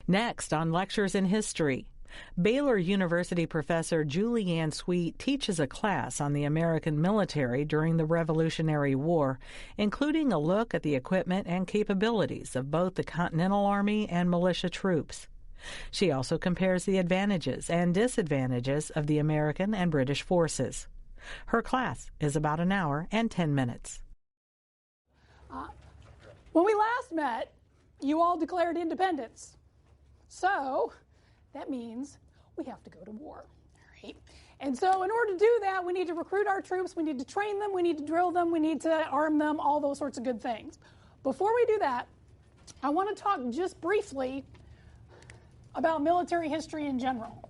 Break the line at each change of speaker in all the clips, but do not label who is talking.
Next on Lectures in History, Baylor University professor Julianne Sweet teaches a class on the American military during the Revolutionary War, including a look at the equipment and capabilities of both the Continental Army and militia troops. She also compares the advantages and disadvantages of the American and British forces. Her class is about an hour and 10 minutes.
When we last met, you all declared independence. So that means we have to go to war, all right? And so in order to do that, we need to recruit our troops, we need to train them, we need to drill them, we need to arm them, all those sorts of good things. Before we do that, I want to talk just briefly about military history in general.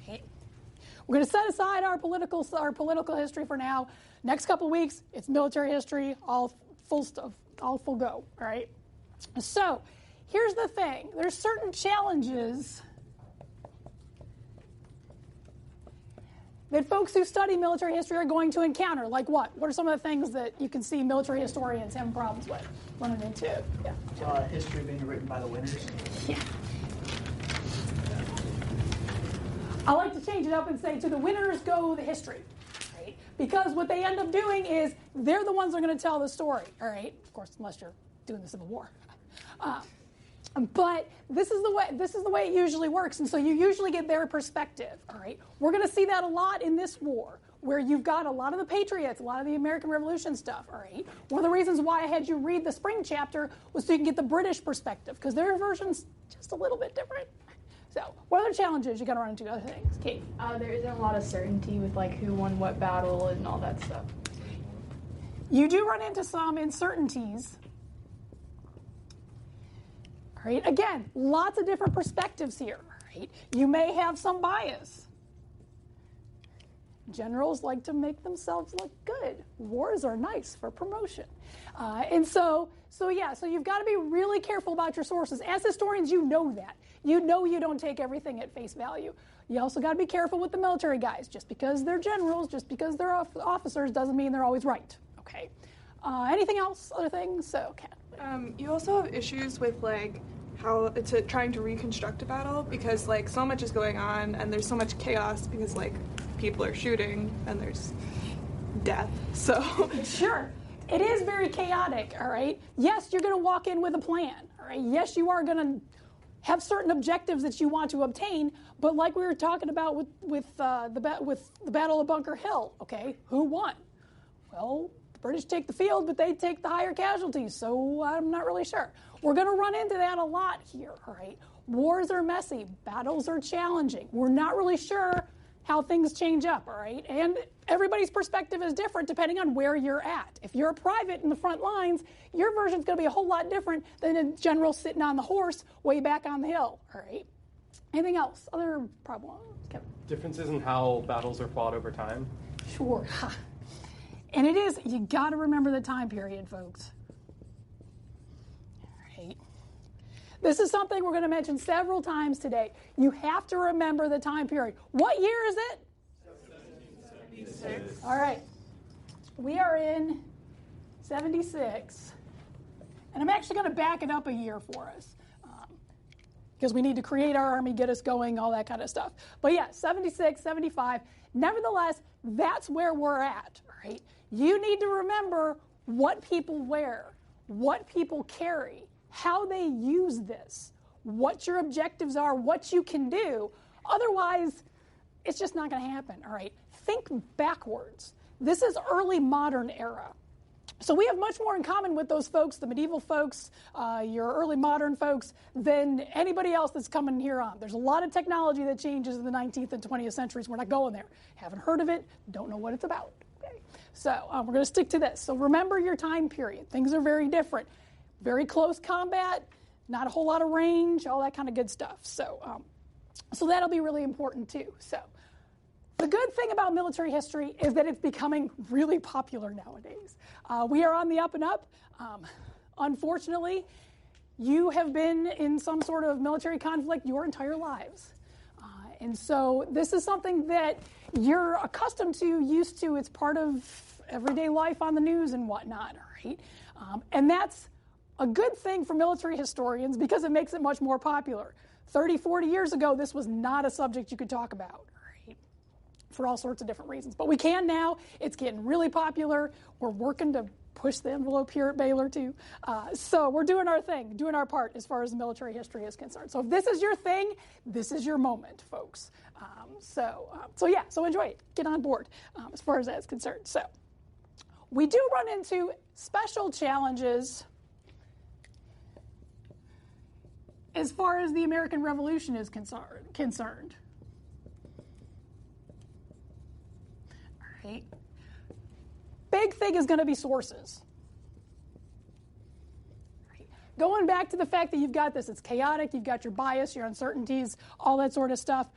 Okay. We're going to set aside our political history for now. Next couple weeks, it's military history, all full stuff, all full go, all right? So here's the thing. There's certain challenges that folks who study military history are going to encounter. Like what? What are some of the things that you can see military historians having problems with, running into? Yeah.
History being written by the winners.
Yeah. I like to change it up and say, to the winners go the history. Right? Because what they end up doing is they're the ones that are going to tell the story. All right? Of course, unless you're doing the Civil War. But this is the way it usually works, and so you usually get their perspective. All right, we're going to see that a lot in this war, where you've got a lot of the Patriots, a lot of the American Revolution stuff. All right, one of the reasons why I had you read the spring chapter was so you can get the British perspective, because their version's just a little bit different. So, what other challenges you got to run into? Other things, Kate?
There isn't a lot of certainty with like who won what battle and all that stuff.
You do run into some uncertainties. Right? Again, lots of different perspectives here. Right? You may have some bias. Generals like to make themselves look good. Wars are nice for promotion. And so you've got to be really careful about your sources. As historians, you know that. You know you don't take everything at face value. You also got to be careful with the military guys. Just because they're generals, just because they're officers, doesn't mean they're always right. Okay. Anything else? Other things? So, Kat.
You also have issues with like how it's trying to reconstruct a battle, because like so much is going on and there's so much chaos because like people are shooting and there's death. So
sure, it is very chaotic. All right. Yes, you're going to walk in with a plan. All right. Yes, you are going to have certain objectives that you want to obtain. But like we were talking about with the Battle of Bunker Hill. Okay, who won? Well, British take the field, but they take the higher casualties, so I'm not really sure. We're going to run into that a lot here, all right? Wars are messy. Battles are challenging. We're not really sure how things change up, all right? And everybody's perspective is different depending on where you're at. If you're a private in the front lines, your version's going to be a whole lot different than a general sitting on the horse way back on the hill, all right? Anything else? Other problems? Kevin?
Differences in how battles are fought over time?
Sure. And it is, you got to remember the time period, folks. All right. This is something we're going to mention several times today. You have to remember the time period. What year is it?
76.
All right. We are in 76. And I'm actually going to back it up a year for us, because we need to create our army, get us going, all that kind of stuff. But yeah, 76, 75. Nevertheless, that's where we're at, right? You need to remember what people wear, what people carry, how they use this, what your objectives are, what you can do. Otherwise, it's just not going to happen, all right? Think backwards. This is early modern era. So we have much more in common with those folks, the medieval folks, your early modern folks, than anybody else that's coming here on. There's a lot of technology that changes in the 19th and 20th centuries. We're not going there. Haven't heard of it, don't know what it's about. Okay? So we're going to stick to this. So remember your time period. Things are very different. Very close combat, not a whole lot of range, all that kind of good stuff. So, so that'll be really important too. So the good thing about military history is that it's becoming really popular nowadays. We are on the up and up. Unfortunately, you have been in some sort of military conflict your entire lives. And so this is something that you're accustomed to, used to. It's part of everyday life on the news and whatnot, all right? And that's a good thing for military historians because it makes it much more popular. 30, 40 years ago, this was not a subject you could talk about, right? For all sorts of different reasons. But we can now. It's getting really popular. We're working to push the envelope here at Baylor, too. So we're doing our thing, doing our part as far as military history is concerned. So if this is your thing, this is your moment, folks. So enjoy it. Get on board as far as that's concerned. So we do run into special challenges as far as the American Revolution is concerned. All right. Big thing is going to be sources. Right. Going back to the fact that you've got this, it's chaotic, you've got your bias, your uncertainties, all that sort of stuff.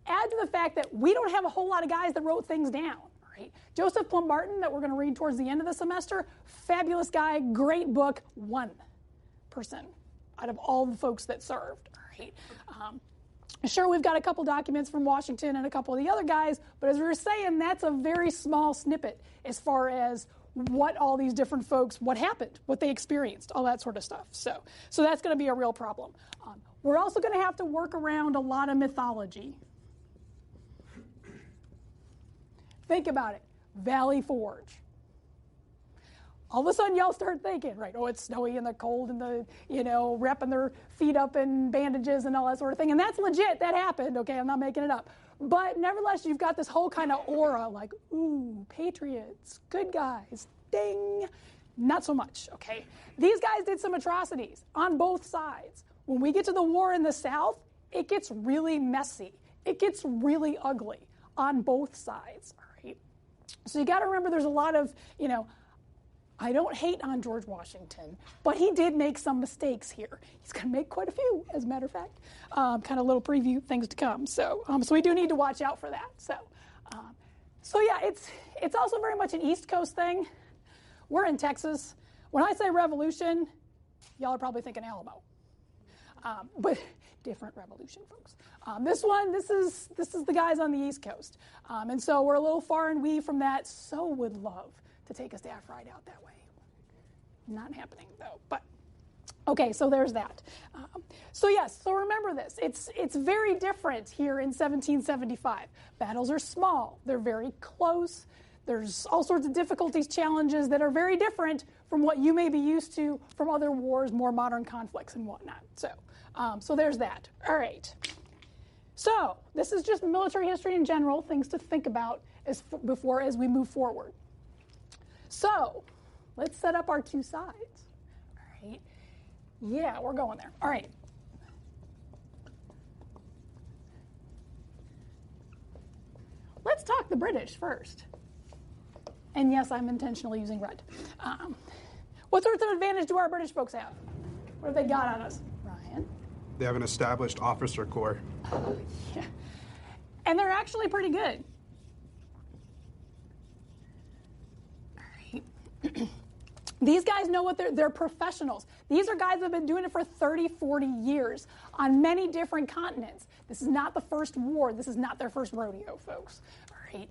Add to the fact that we don't have a whole lot of guys that wrote things down. Right. Joseph Plum Martin, that we're going to read towards the end of the semester, fabulous guy, great book, one person out of all the folks that served. Right. Sure, we've got a couple documents from Washington and a couple of the other guys, but as we were saying, that's a very small snippet as far as what all these different folks, what happened, what they experienced, all that sort of stuff. So that's going to be a real problem. We're also going to have to work around a lot of mythology. Think about it. Valley Forge. All of a sudden, y'all start thinking, right, oh, it's snowy and the cold and the, wrapping their feet up in bandages and all that sort of thing. And that's legit. That happened, okay? I'm not making it up. But nevertheless, you've got this whole kind of aura like, ooh, patriots, good guys, ding. Not so much, okay? These guys did some atrocities on both sides. When we get to the war in the South, it gets really messy. It gets really ugly on both sides, all right? So you got to remember there's a lot of, I don't hate on George Washington, but he did make some mistakes here. He's going to make quite a few, as a matter of fact. Kind of little preview things to come. So we do need to watch out for that. So yeah, it's also very much an East Coast thing. We're in Texas. When I say revolution, y'all are probably thinking Alamo, but different revolution, folks. This is the guys on the East Coast, and so we're a little far and wee from that. So would love to take a staff ride out that way. Not happening though, but okay, so there's that. So remember this, it's very different here in 1775. Battles are small, they're very close, there's all sorts of difficulties, challenges that are very different from what you may be used to from other wars, more modern conflicts and whatnot. So there's that. All right. So this is just military history in general, things to think about as we move forward. So let's set up our two sides. All right. Yeah, we're going there. All right. Let's talk the British first. And yes, I'm intentionally using red. What sorts of advantage do our British folks have? What have they got on us? Ryan?
They have an established officer corps.
Yeah. And they're actually pretty good. These guys know what they're professionals. These are guys that have been doing it for 30, 40 years on many different continents. This is not the first war. This is not their first rodeo, folks. All right.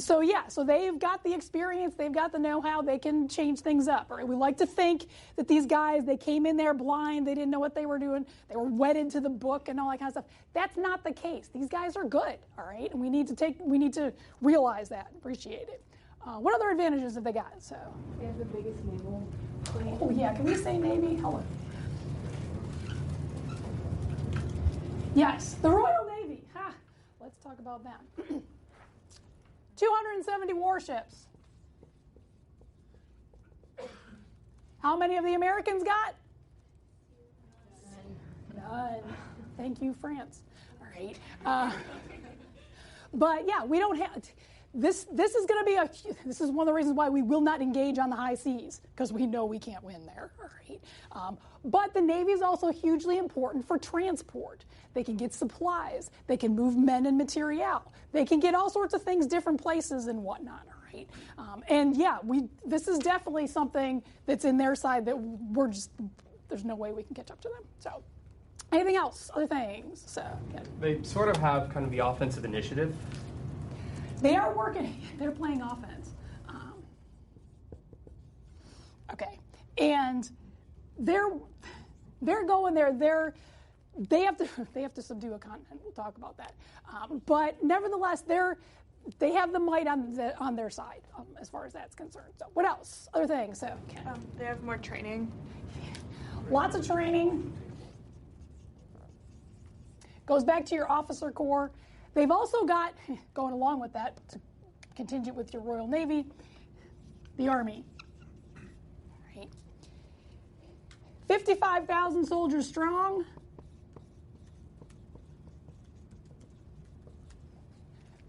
So they've got the experience. They've got the know-how. They can change things up. All right. We like to think that these guys, they came in there blind. They didn't know what they were doing. They were wedded to the book and all that kind of stuff. That's not the case. These guys are good. All right. And we need to realize that, appreciate it. What other advantages have they got? So
They have the biggest naval fleet.
oh yeah, can we say Navy? Hold on. Yes, the Royal Navy. Ha! Let's talk about them. 270 warships. How many of the Americans got? None. Thank you, France. All right. But yeah, we don't have. This is going to be this is one of the reasons why we will not engage on the high seas, because we know we can't win there. All right. But the Navy is also hugely important for transport. They can get supplies. They can move men and material. They can get all sorts of things, different places and whatnot. All right. And yeah, this is definitely something that's in their side that there's no way we can catch up to them. So anything else? Other things? So yeah.
They sort of have kind of the offensive initiative.
They are working. They're playing offense. Okay, and they're going there. They have to subdue a continent. We'll talk about that. But nevertheless, they have the might on their side as far as that's concerned. So what else? Other things? So
They have more training.
lots of training. Goes back to your officer corps. They've also got, going along with that, to contingent with your Royal Navy, the Army. Right. 55,000 soldiers strong.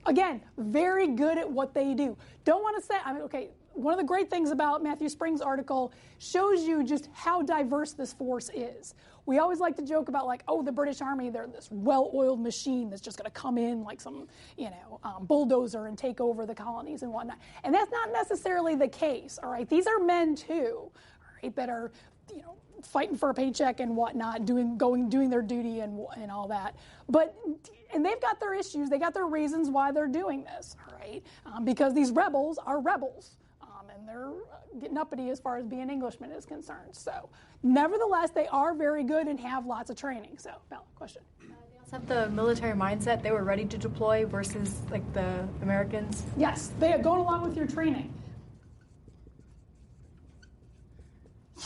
Again, very good at what they do. Don't want to say, okay, one of the great things about Matthew Spring's article shows you just how diverse this force is. We always like to joke about the British Army, they're this well-oiled machine that's just going to come in like some, bulldozer and take over the colonies and whatnot. And that's not necessarily the case, all right? These are men too, all right, that are, fighting for a paycheck and whatnot, doing their duty and all that. And they've got their issues, they got their reasons why they're doing this, all right? Because these rebels are rebels. And they're getting uppity as far as being Englishmen is concerned. So, nevertheless, they are very good and have lots of training. So, Bella, question?
They also have the military mindset. They were ready to deploy versus the Americans.
Yes, they are going along with your training.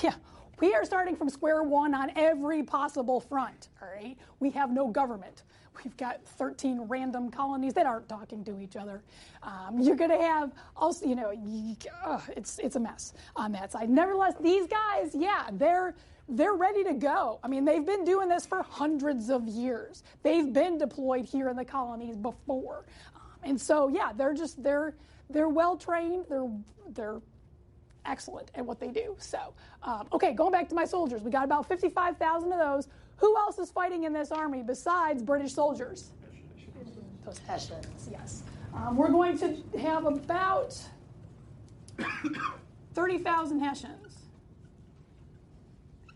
Yeah, we are starting from square one on every possible front, all right? We have no government. We've got 13 random colonies that aren't talking to each other. You're going to have also, it's a mess on that side. Nevertheless, these guys, they're ready to go. I mean, they've been doing this for hundreds of years. They've been deployed here in the colonies before, and so they're well trained. They're excellent at what they do. So, okay, going back to my soldiers, we got about 55,000 of those. Who else is fighting in this army besides British soldiers? Those Hessians, yes. We're going to have about 30,000 Hessians.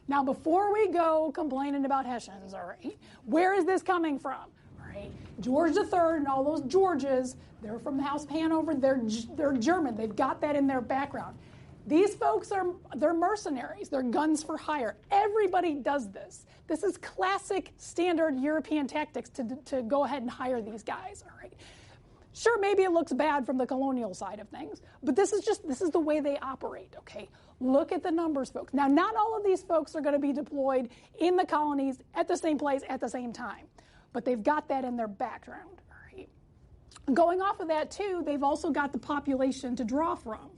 Now, before we go complaining about Hessians, all right, where is this coming from? All right, George III and all those Georges, they're from the House of Hanover, they're German. They've got that in their background. These folks they're mercenaries. They're guns for hire. Everybody does this. This is classic standard European tactics to go ahead and hire these guys, all right? Sure, maybe it looks bad from the colonial side of things, but this is the way they operate, okay? Look at the numbers, folks. Now, not all of these folks are going to be deployed in the colonies at the same place at the same time, but they've got that in their background, all right? Going off of that, too, they've also got the population to draw from.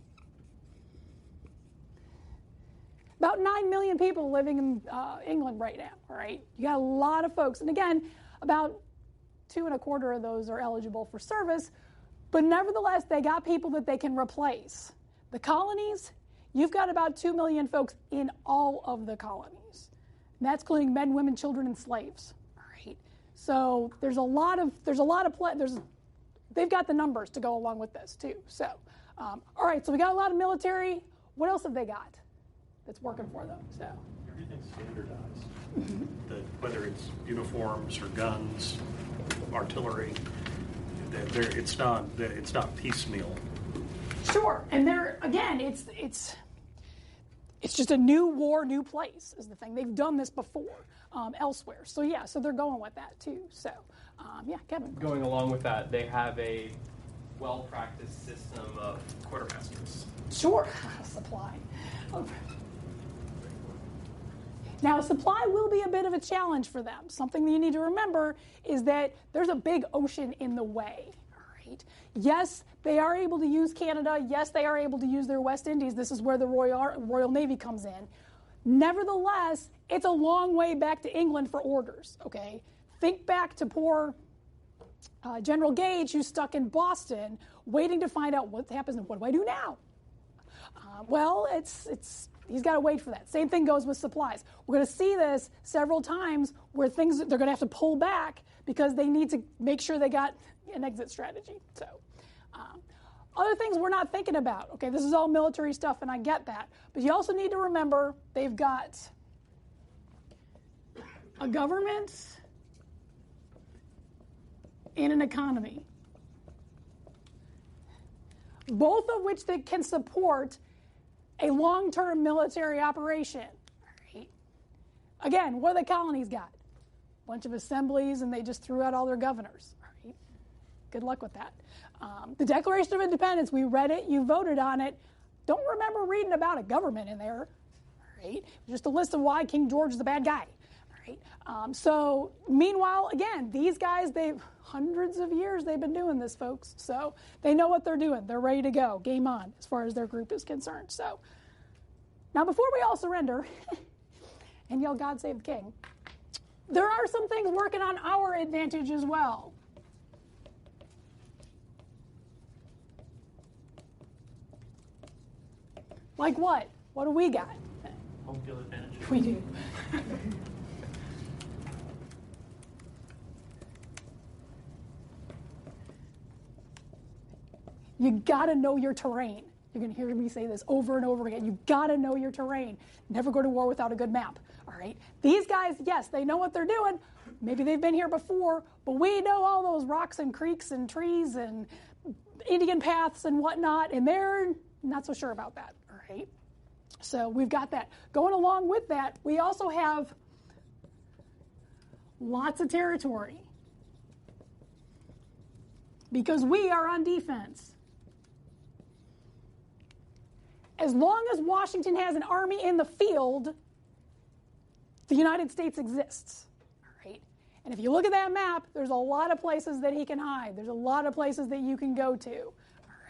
About 9 million people living in England right now, all right? You got a lot of folks. And again, about 2.25 of those are eligible for service, but nevertheless, they got people that they can replace. The colonies, you've got about 2 million folks in all of the colonies. And that's including men, women, children, and slaves, all right? So they've got the numbers to go along with this too. So, all right, so we got a lot of military. What else have they got that's working for them? So
everything's standardized. Whether it's uniforms or guns, artillery, it's not piecemeal.
Sure, and it's just a new war, new place is the thing. They've done this before elsewhere, so so they're going with that too. So Kevin.
Going along with that, they have a well-practiced system of quartermasters.
Sure, supply. Now, supply will be a bit of a challenge for them. Something that you need to remember is that there's a big ocean in the way, all right? Yes, they are able to use Canada. Yes, they are able to use their West Indies. This is where the Royal Navy comes in. Nevertheless, it's a long way back to England for orders, okay? Think back to poor General Gage, who's stuck in Boston, waiting to find out what happens and what do I do now? He's got to wait for that. Same thing goes with supplies. We're going to see this several times where they're going to have to pull back because they need to make sure they got an exit strategy. So, other things we're not thinking about. Okay, this is all military stuff, and I get that. But you also need to remember they've got a government and an economy, both of which they can support a long-term military operation. All right. Again, what do the colonies got? A bunch of assemblies, and they just threw out all their governors. All right. Good luck with that. The Declaration of Independence, we read it, you voted on it. Don't remember reading about a government in there. All right. Just a list of why King George is the bad guy. All right. So meanwhile, again, these guys, they've hundreds of years they've been doing this, folks. So they know what they're doing. They're ready to go. Game on as far as their group is concerned. So now before we all surrender and yell, God save the king, there are some things working on our advantage as well. Like what? What do we got?
Home field advantage.
We do. You gotta know your terrain. You're gonna hear me say this over and over again. You gotta know your terrain. Never go to war without a good map, all right? These guys, yes, they know what they're doing. Maybe they've been here before, but we know all those rocks and creeks and trees and Indian paths and whatnot, and they're not so sure about that, all right? So we've got that. Going along with that, we also have lots of territory because we are on defense. As long as Washington has an army in the field, the United States exists. All right? And if you look at that map, there's a lot of places that he can hide. There's a lot of places that you can go to. All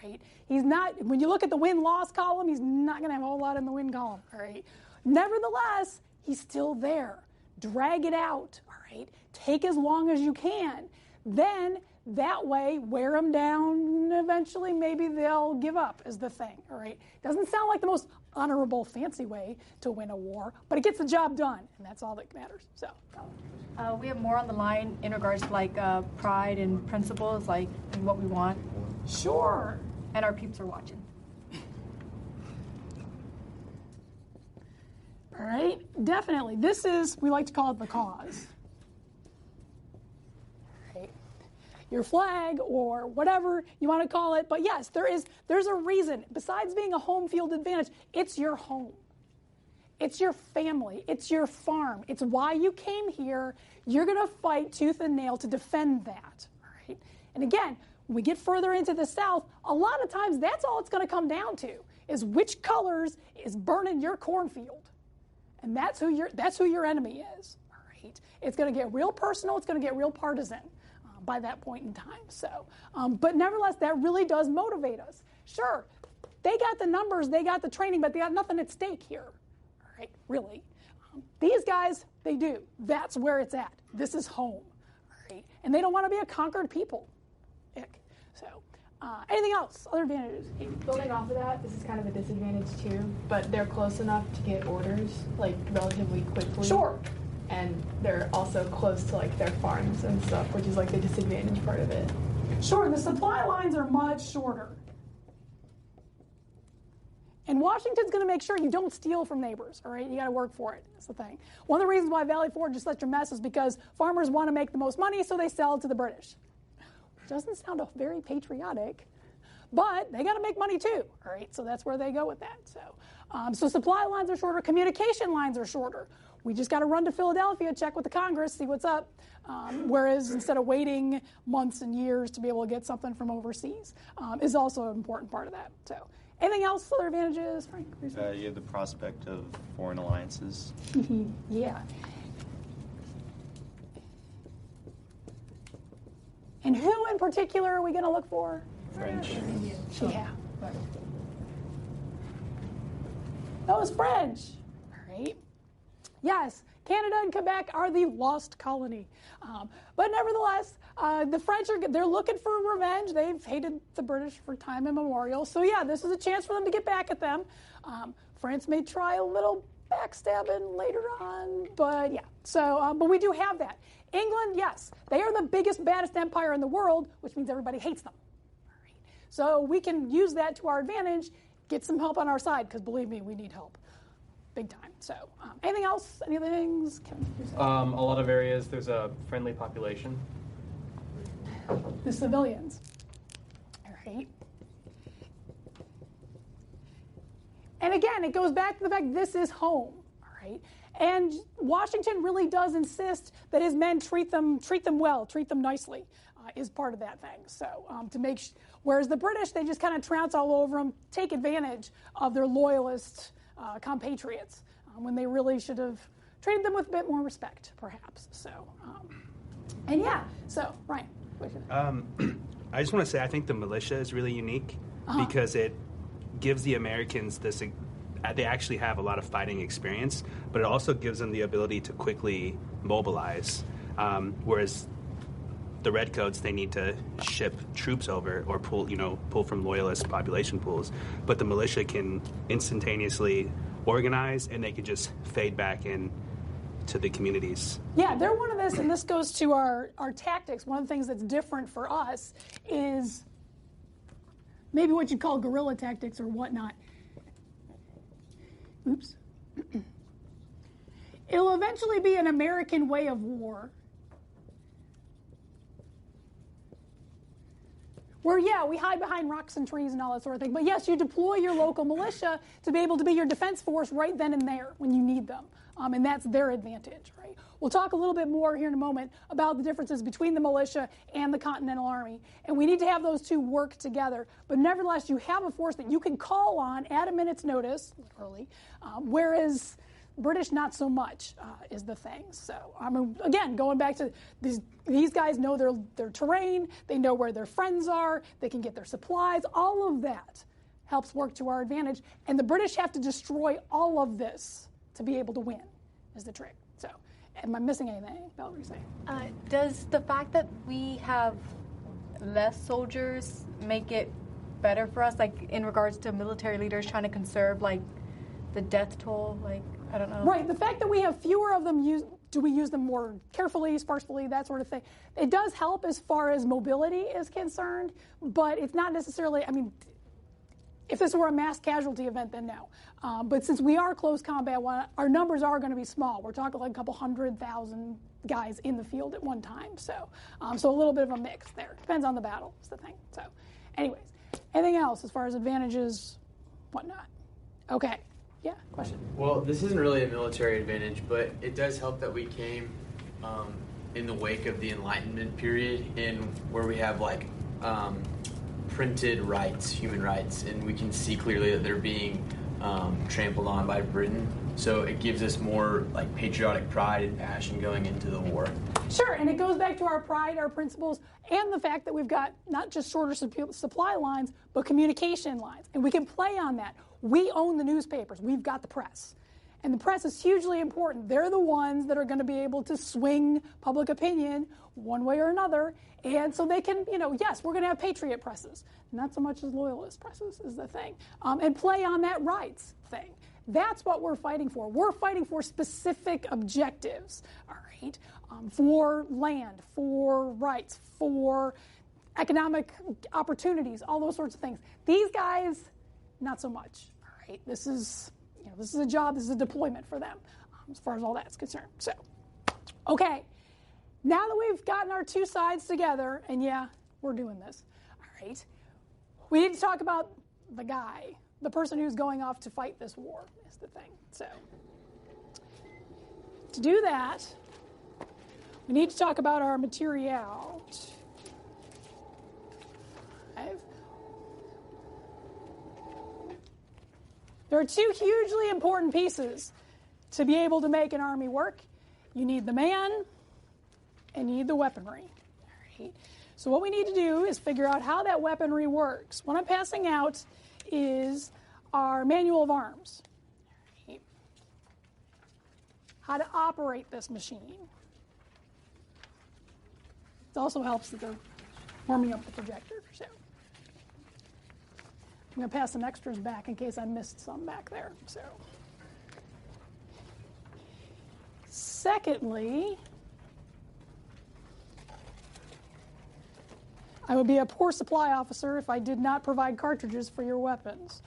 right? He's not, when you look at the win-loss column, he's not going to have a whole lot in the win column. All right? Nevertheless, he's still there. Drag it out. All right? Take as long as you can. Then that way, wear them down, and eventually maybe they'll give up is the thing, all right? Doesn't sound like the most honorable, fancy way to win a war, but it gets the job done, and that's all that matters, so.
We have more on the line in regards to like pride and principles, like and what we want.
Sure.
And our peeps are watching.
All right, definitely. This is, we like to call it the cause. Your flag or whatever you want to call it. But yes, there's a reason. Besides being a home field advantage, it's your home. It's your family. It's your farm. It's why you came here. You're going to fight tooth and nail to defend that. All right? And again, when we get further into the South, a lot of times that's all it's going to come down to is which colors is burning your cornfield. And that's who your enemy is. All right? It's going to get real personal. It's going to get real partisan by that point in time. So, but nevertheless, that really does motivate us. Sure, they got the numbers, they got the training, but they got nothing at stake here. All right, really. These guys, they do. That's where it's at. This is home. All right, and they don't want to be a conquered people. Ick. So, anything else? Other advantages?
Building off of that, this is kind of a disadvantage too, but they're close enough to get orders like relatively quickly.
Sure.
And they're also close to like their farms and stuff, which is like the disadvantage part of it.
Sure, the supply lines are much shorter. And Washington's going to make sure you don't steal from neighbors, all right? You got to work for it. That's the thing. One of the reasons why Valley Forge is such a mess is because farmers want to make the most money, so they sell it to the British. Which doesn't sound very patriotic, but they got to make money too, all right? So that's where they go with that. So supply lines are shorter. Communication lines are shorter. We just got to run to Philadelphia, check with the Congress, see what's up. Whereas instead of waiting months and years to be able to get something from overseas is also an important part of that. So anything else, other advantages, Frank?
You have the prospect of foreign alliances.
Yeah. And who in particular are we going to look for?
French.
Yeah. Those French. All right. Yes, Canada and Quebec are the lost colony. But nevertheless, the French, they're looking for revenge. They've hated the British for time immemorial. So yeah, this is a chance for them to get back at them. France may try a little backstabbing later on, but yeah. So, but we do have that. England, yes, they are the biggest, baddest empire in the world, which means everybody hates them. All right. So we can use that to our advantage, get some help on our side, because believe me, we need help. Big time. So, anything else? Any other things?
A lot of areas, there's a friendly population.
The civilians. All right. And again, it goes back to the fact this is home, all right? And Washington really does insist that his men treat them well, treat them nicely, is part of that thing. So to make, whereas the British, they just kind of trounce all over them, take advantage of their loyalist compatriots when they really should have treated them with a bit more respect, perhaps. So, and yeah, so Ryan.
I just want to say I think the militia is really unique because it gives the Americans this. They actually have a lot of fighting experience, but it also gives them the ability to quickly mobilize. Whereas the Redcoats, they need to ship troops over or pull from loyalist population pools. But the militia can instantaneously organize, and they can just fade back in to the communities.
Yeah, they're one of this, and this goes to our tactics. One of the things that's different for us is maybe what you'd call guerrilla tactics or whatnot. Oops. It'll eventually be an American way of war. Where, yeah, we hide behind rocks and trees and all that sort of thing. But yes, you deploy your local militia to be able to be your defense force right then and there when you need them. And that's their advantage, right? We'll talk a little bit more here in a moment about the differences between the militia and the Continental Army. And we need to have those two work together. But nevertheless, you have a force that you can call on at a minute's notice, literally, whereas British, not so much, is the thing. So, again, going back to these guys know their terrain, they know where their friends are, they can get their supplies, all of that helps work to our advantage. And the British have to destroy all of this to be able to win, is the trick. So, am I missing anything, Valerie?
Does the fact that we have less soldiers make it better for us, like in regards to military leaders trying to conserve, like, the death toll, like, I don't know.
Right, the fact that we have fewer of them, do we use them more carefully, sparsely, that sort of thing? It does help as far as mobility is concerned, but it's not necessarily, if this were a mass casualty event, then no. But since we are close combat, our numbers are going to be small. We're talking like a couple 100,000 guys in the field at one time. So a little bit of a mix there. Depends on the battle, is the thing. So anyways, anything else as far as advantages, whatnot? Okay. Yeah, question.
Well, this isn't really a military advantage, but it does help that we came in the wake of the Enlightenment period, where we have printed rights, human rights, and we can see clearly that they're being trampled on by Britain. So it gives us more patriotic pride and passion going into the war.
Sure, and it goes back to our pride, our principles, and the fact that we've got not just shorter supply lines, but communication lines, and we can play on that. We own the newspapers. We've got the press. And the press is hugely important. They're the ones that are going to be able to swing public opinion one way or another. And so they can, yes, we're going to have patriot presses, not so much as loyalist presses is the thing, and play on that rights thing. That's what we're fighting for. We're fighting for specific objectives, all right, for land, for rights, for economic opportunities, all those sorts of things. These guys, not so much, all right? This is a job, this is a deployment for them as far as all that's concerned. So, okay, now that we've gotten our two sides together, and yeah, we're doing this, all right, we need to talk about the guy, the person who's going off to fight this war is the thing. So, to do that, we need to talk about our material. There are two hugely important pieces to be able to make an army work. You need the man, and you need the weaponry. All right. So what we need to do is figure out how that weaponry works. What I'm passing out is our manual of arms. All right. How to operate this machine. It also helps that they're warming up the projector. So I'm going to pass some extras back in case I missed some back there. So, secondly, I would be a poor supply officer if I did not provide cartridges for your weapons.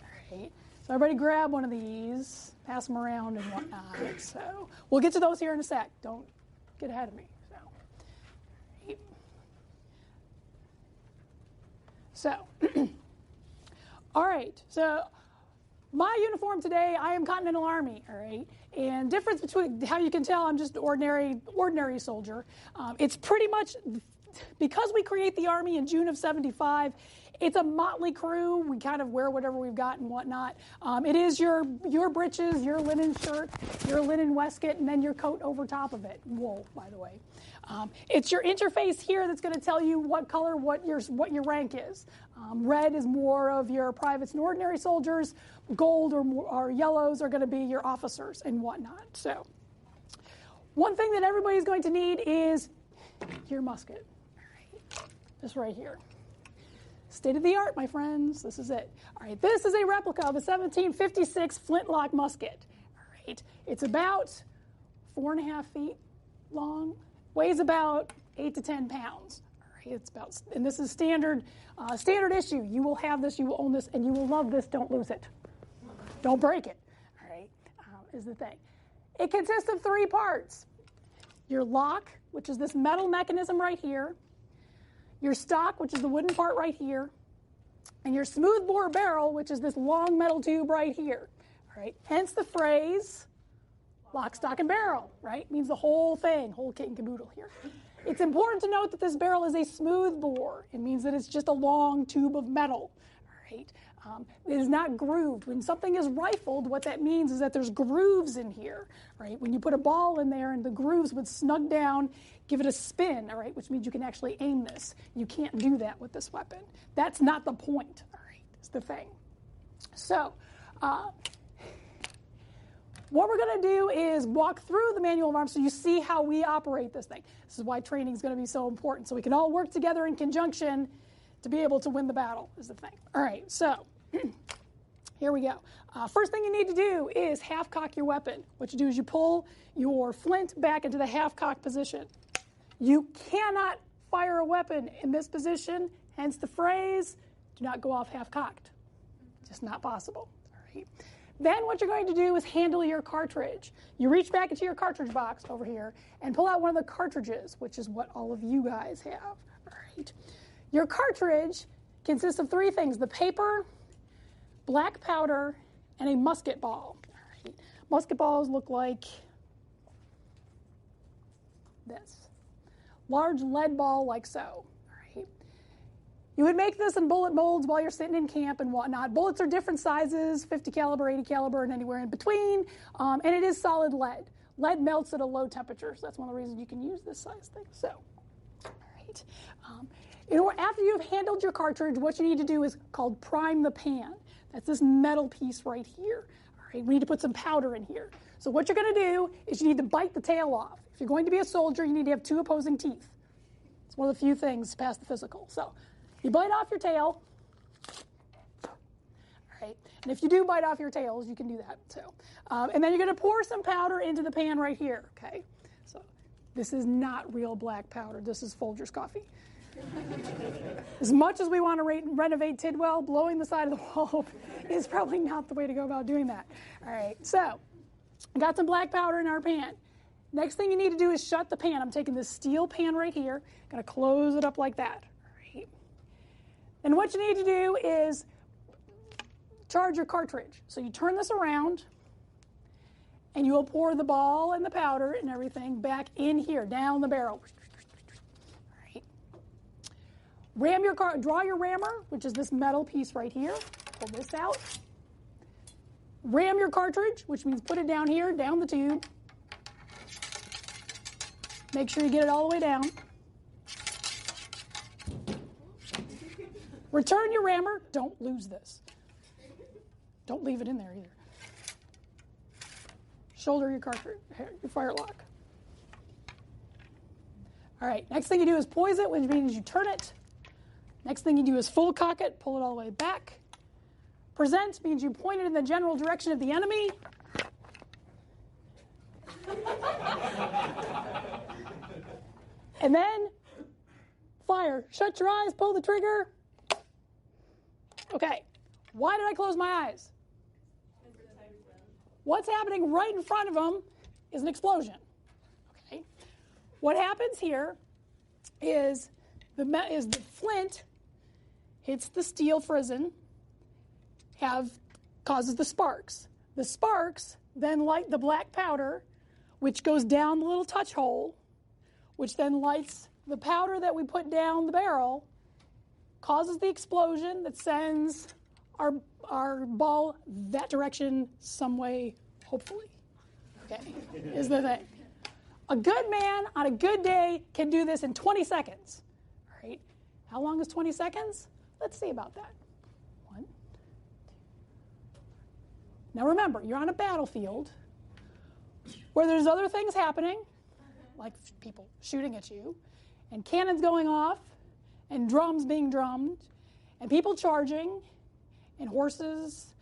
All right. So everybody grab one of these, pass them around and whatnot. So we'll get to those here in a sec. Don't get ahead of me. So, all right. So my uniform today, I am Continental Army, all right? And difference between how you can tell I'm just an ordinary soldier, it's pretty much, because we create the Army in June of 75, it's a motley crew. We kind of wear whatever we've got and whatnot. It is your breeches, your linen shirt, your linen waistcoat, and then your coat over top of it. Wool, by the way. It's your interface here that's going to tell you what color, what your rank is. Red is more of your privates and ordinary soldiers. Gold or yellows are going to be your officers and whatnot. So, one thing that everybody's going to need is your musket. All right. Just right here. State of the art, my friends. This is it. All right. This is a replica of a 1756 flintlock musket. All right. It's about 4.5 feet long. Weighs about 8 to 10 pounds. All right. It's about, and this is standard issue. You will have this. You will own this, and you will love this. Don't lose it. Don't break it. All right. Is the thing. It consists of 3 parts. Your lock, which is this metal mechanism right here. Your stock, which is the wooden part right here, and your smoothbore barrel, which is this long metal tube right here. All right. Hence the phrase, lock, stock, and barrel. Right. Means the whole thing, whole kit and caboodle here. It's important to note that this barrel is a smoothbore. It means that it's just a long tube of metal. All right. It is not grooved. When something is rifled, what that means is that there's grooves in here. Right. When you put a ball in there and the grooves would snug down, give it a spin, all right, which means you can actually aim this. You can't do that with this weapon. That's not the point, all right, is the thing. So, what we're going to do is walk through the manual of arms so you see how we operate this thing. This is why training is going to be so important, so we can all work together in conjunction to be able to win the battle, is the thing. All right, so here we go. First thing you need to do is half-cock your weapon. What you do is you pull your flint back into the half-cock position. You cannot fire a weapon in this position, hence the phrase, do not go off half-cocked. Just not possible. All right. Then what you're going to do is handle your cartridge. You reach back into your cartridge box over here and pull out one of the cartridges, which is what all of you guys have. All right. Your cartridge consists of 3 things: the paper, black powder, and a musket ball. All right. Musket balls look like this. Large lead ball like so. All right. You would make this in bullet molds while you're sitting in camp and whatnot. Bullets are different sizes, 50 caliber, 80 caliber, and anywhere in between. And it is solid lead. Lead melts at a low temperature, so that's one of the reasons you can use this size thing. So, all right. After you've handled your cartridge, what you need to do is called prime the pan. That's this metal piece right here. All right. We need to put some powder in here. So what you're going to do is you need to bite the tail off. If you're going to be a soldier, you need to have 2 opposing teeth. It's one of the few things to pass the physical. So you bite off your tail. All right. And if you do bite off your tails, you can do that too. And then you're going to pour some powder into the pan right here. Okay. So this is not real black powder. This is Folgers coffee. As much as we want to renovate Tidwell, blowing the side of the wall is probably not the way to go about doing that. All right. So got some black powder in our pan. Next thing you need to do is shut the pan. I'm taking this steel pan right here. Going to close it up like that. All right. And what you need to do is charge your cartridge. So you turn this around, and you will pour the ball and the powder and everything back in here, down the barrel. All right. Draw your rammer, which is this metal piece right here. Pull this out. Ram your cartridge, which means put it down here, down the tube. Make sure you get it all the way down. Return your rammer. Don't lose this. Don't leave it in there either. Shoulder your cartridge, your fire lock. All right, next thing you do is poise it, which means you turn it. Next thing you do is full cock it, pull it all the way back. Present means you point it in the general direction of the enemy. And then fire. Shut your eyes, pull the trigger. Okay, why did I close my eyes? What's happening right in front of them is an explosion. Okay, what happens here is the flint hits the steel frizzen, have causes the sparks. The sparks then light the black powder, which goes down the little touch hole, which then lights the powder that we put down the barrel, causes the explosion that sends our ball that direction some way, hopefully. Okay, is the thing. A good man on a good day can do this in 20 seconds. All right, how long is 20 seconds? Let's see about that. 1, 2. Now remember, you're on a battlefield where there's other things happening, like people shooting at you, and cannons going off, and drums being drummed, and people charging, and horses,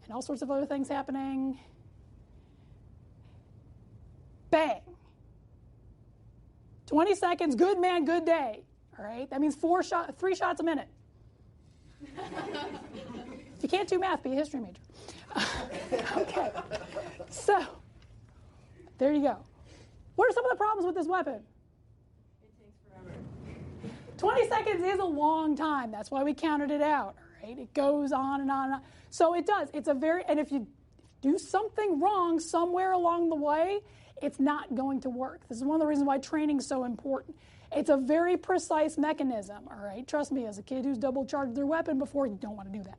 and all sorts of other things happening. Bang. 20 seconds, good man, good day. All right? That means 3 shots a minute. If you can't do math, be a history major. Okay. So, there you go. What are some of the problems with this weapon?
It takes forever.
20 seconds is a long time. That's why we counted it out. All right? It goes on and on and on. So it does. And if you do something wrong somewhere along the way, it's not going to work. This is one of the reasons why training is so important. It's a very precise mechanism, all right? Trust me, as a kid who's double charged their weapon before, you don't want to do that.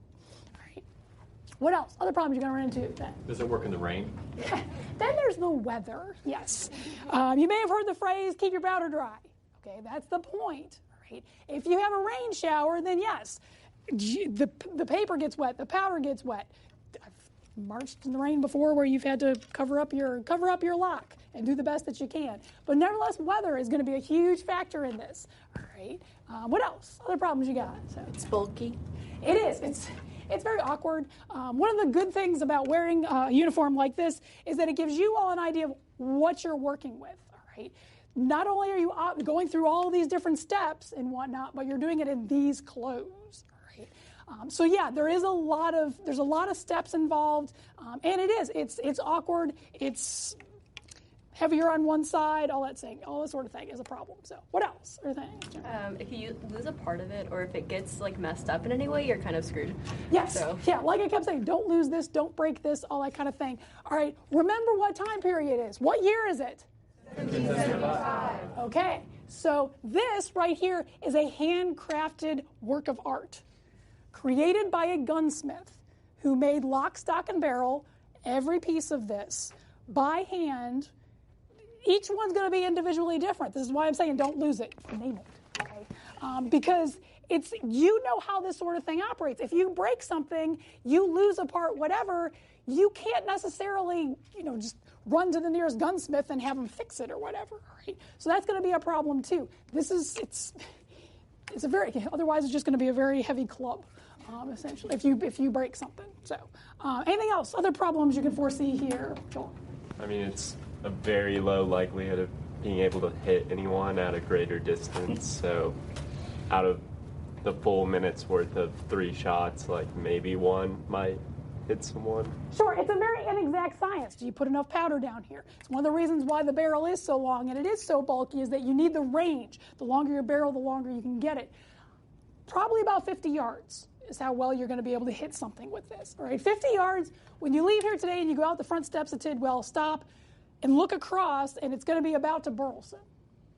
All right. What else? Other problems you're going to run into then?
Does it work in the rain?
Then there's the weather, yes. You may have heard the phrase, keep your powder dry. Okay, that's the point, all right? If you have a rain shower, then yes, the paper gets wet, the powder gets wet. I've marched in the rain before where you've had to cover up your lock and do the best that you can. But nevertheless, weather is going to be a huge factor in this. All right. What else? Other problems you got? So
it's bulky.
It is. It's very awkward. One of the good things about wearing a uniform like this is that it gives you all an idea of what you're working with. All right. Not only are you going through all these different steps and whatnot, but you're doing it in these clothes. So yeah, there's a lot of steps involved, and it's awkward. It's heavier on one side. All that sort of thing is a problem. So what else?
If you lose a part of it, or if it gets like messed up in any way, you're kind of screwed.
Yes.
So.
Yeah. Like I kept saying, don't lose this, don't break this, all that kind of thing. All right. Remember what time period it is. What year is it? 1775. Okay. So this right here is a handcrafted work of art, created by a gunsmith who made lock, stock, and barrel, every piece of this, by hand. Each one's going to be individually different. This is why I'm saying don't lose it. Name it, okay? Because you know how this sort of thing operates. If you break something, you lose a part, whatever, you can't necessarily, just run to the nearest gunsmith and have them fix it or whatever, right? So that's going to be a problem too. Otherwise it's just going to be a very heavy club. Essentially, if you break something. So, anything else? Other problems you can foresee here, Joel?
I mean, it's a very low likelihood of being able to hit anyone at a greater distance. So, out of the full minute's worth of 3 shots, like maybe one might hit someone.
Sure, it's a very inexact science. Do you put enough powder down here? It's one of the reasons why the barrel is so long and it is so bulky is that you need the range. The longer your barrel, the longer you can get it. Probably about 50 yards. Is how well you're going to be able to hit something with this. All right, 50 yards, when you leave here today and you go out the front steps of Tidwell, stop and look across, and it's going to be about to Burleson.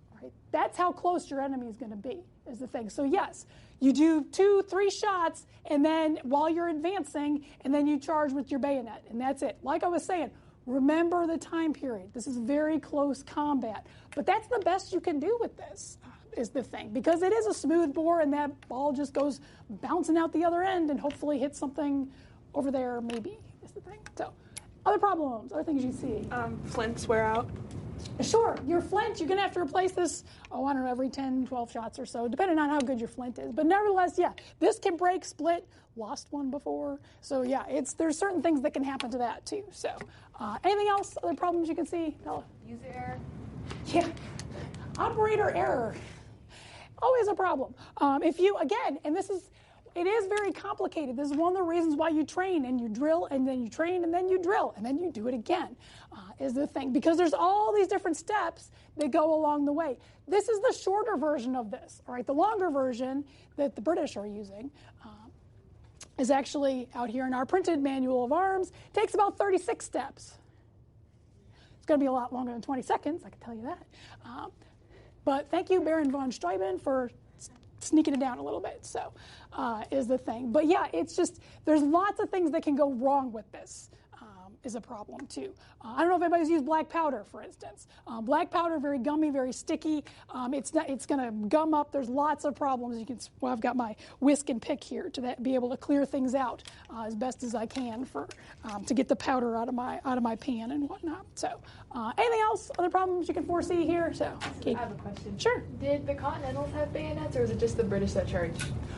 All right, that's how close your enemy is going to be, is the thing. So yes, you do 2-3 shots, and then while you're advancing, and then you charge with your bayonet, and that's it. Like I was saying, remember the time period. This is very close combat, but that's the best you can do with this. Is the thing, because it is a smooth bore and that ball just goes bouncing out the other end and hopefully hits something over there, maybe, is the thing. So, other problems, other things you see.
Flints wear out.
Sure, your flint, you're going to have to replace this, I don't know, every 10, 12 shots or so, depending on how good your flint is. But nevertheless, yeah, this can break, split, lost one before. So, yeah, there's certain things that can happen to that, too. So, anything else, other problems you can see, Bella?
User error.
Yeah, operator error. Always a problem. It is very complicated. This is one of the reasons why you train and you drill and then you train and then you drill and then you do it again, is the thing. Because there's all these different steps that go along the way. This is the shorter version of this, all right? The longer version that the British are using is actually out here in our printed manual of arms. It takes about 36 steps. It's going to be a lot longer than 20 seconds, I can tell you that. But thank you, Baron von Steuben, for sneaking it down a little bit, so is the thing. But yeah, it's just, there's lots of things that can go wrong with this. Is a problem too. I don't know if anybody's used black powder, for instance. Black powder, very gummy, very sticky. It's going to gum up. There's lots of problems. I've got my whisk and pick here to be able to clear things out as best as I can to get the powder out of my pan and whatnot. So, anything else? Other problems you can foresee here? So,
I have a question.
Sure.
Did the Continentals have bayonets, or is it just the British that charge?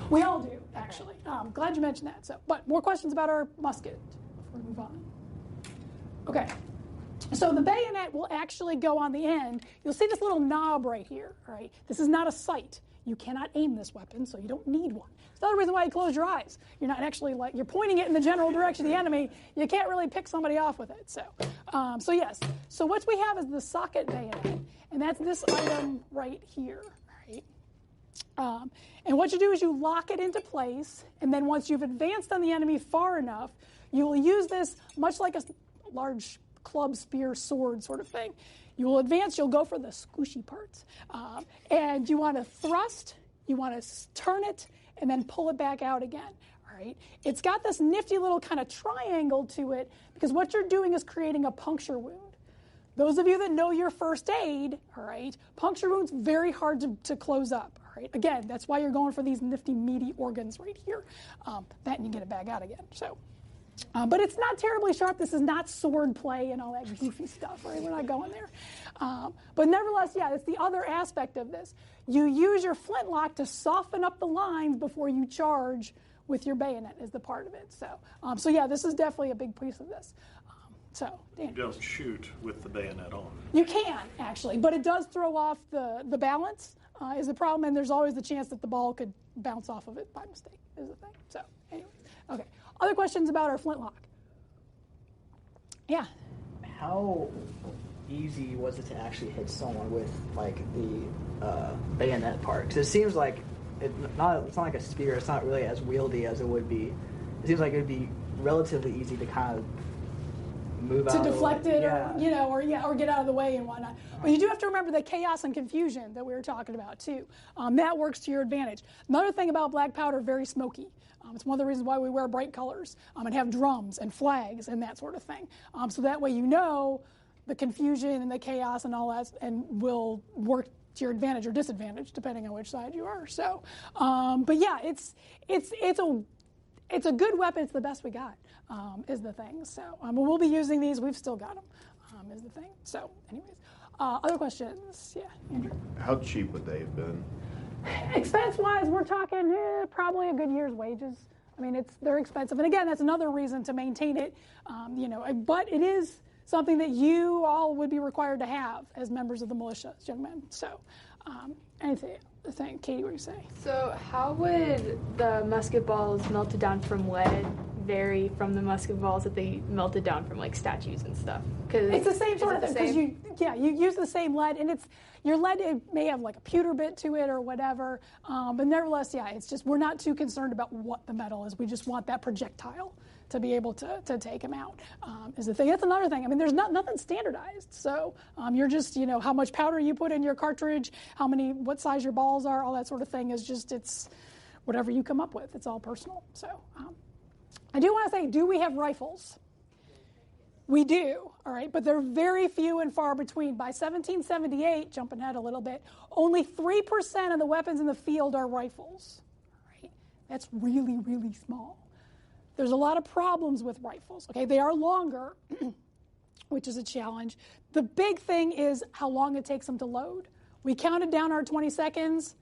We all do, actually. Glad you mentioned that. So, but more questions about our musket before we move on. Okay, so the bayonet will actually go on the end. You'll see this little knob right here, all right? This is not a sight. You cannot aim this weapon, so you don't need one. It's another reason why you close your eyes. You're not actually you're pointing it in the general direction of the enemy. You can't really pick somebody off with it. So yes. So what we have is the socket bayonet, and that's this item right here, right? And what you do is you lock it into place, and then once you've advanced on the enemy far enough, you will use this much like a large club, spear, sword sort of thing. You will advance, you'll go for the squishy parts. And you want to thrust, you want to turn it, and then pull it back out again. All right? It's got this nifty little kind of triangle to it because what you're doing is creating a puncture wound. Those of you that know your first aid, all right, puncture wounds very hard to close up. All right? Again, that's why you're going for these nifty, meaty organs right here. That and you get it back out again. So. But it's not terribly sharp. This is not sword play and all that goofy stuff, right? We're not going there. But nevertheless, yeah, that's the other aspect of this. You use your flintlock to soften up the lines before you charge with your bayonet is the part of it. So yeah, this is definitely a big piece of this. Dan.
You don't shoot with the bayonet on.
You can, actually, but it does throw off the balance is the problem, and there's always the chance that the ball could bounce off of it by mistake is the thing. So anyways, okay. Other questions about our flintlock? Yeah.
How easy was it to actually hit someone with like the bayonet part? Because it seems like it's not like a spear. It's not really as wieldy as it would be. It seems like it would be relatively easy to kind of move out.
To deflect it,
yeah.
or get out of the way and whatnot. But you do have to remember the chaos and confusion that we were talking about too. That works to your advantage. Another thing about black powder, very smoky. It's one of the reasons why we wear bright colors and have drums and flags and that sort of thing. So that way you know the confusion and the chaos and all that, and will work to your advantage or disadvantage depending on which side you are. So, but yeah, it's a good weapon. It's the best we got, is the thing. So we'll be using these. We've still got them, is the thing. So, anyways, other questions? Yeah, Andrew.
How cheap would they have been?
Expense-wise, we're talking probably a good year's wages. I mean, they're expensive, and again, that's another reason to maintain it. But it is something that you all would be required to have as members of the militia, young men. So, anything, Katie, what do you say?
So, how would the musket balls melted down from lead vary from the musket balls that they melted down from like statues and stuff? Because
it's the same sort of thing. Because you use the same lead, and your lead, it may have like a pewter bit to it or whatever, but nevertheless, yeah, it's just we're not too concerned about what the metal is. We just want that projectile to be able to take them out. Is the thing. That's another thing. I mean, there's nothing standardized. So you're just how much powder you put in your cartridge, what size your balls are, all that sort of thing is just it's whatever you come up with. It's all personal. So I do want to say, do we have rifles? We do, all right, but they're very few and far between. By 1778, jumping ahead a little bit, only 3% of the weapons in the field are rifles, right? That's really, really small. There's a lot of problems with rifles, okay? They are longer, which is a challenge. The big thing is how long it takes them to load. We counted down our 20 seconds.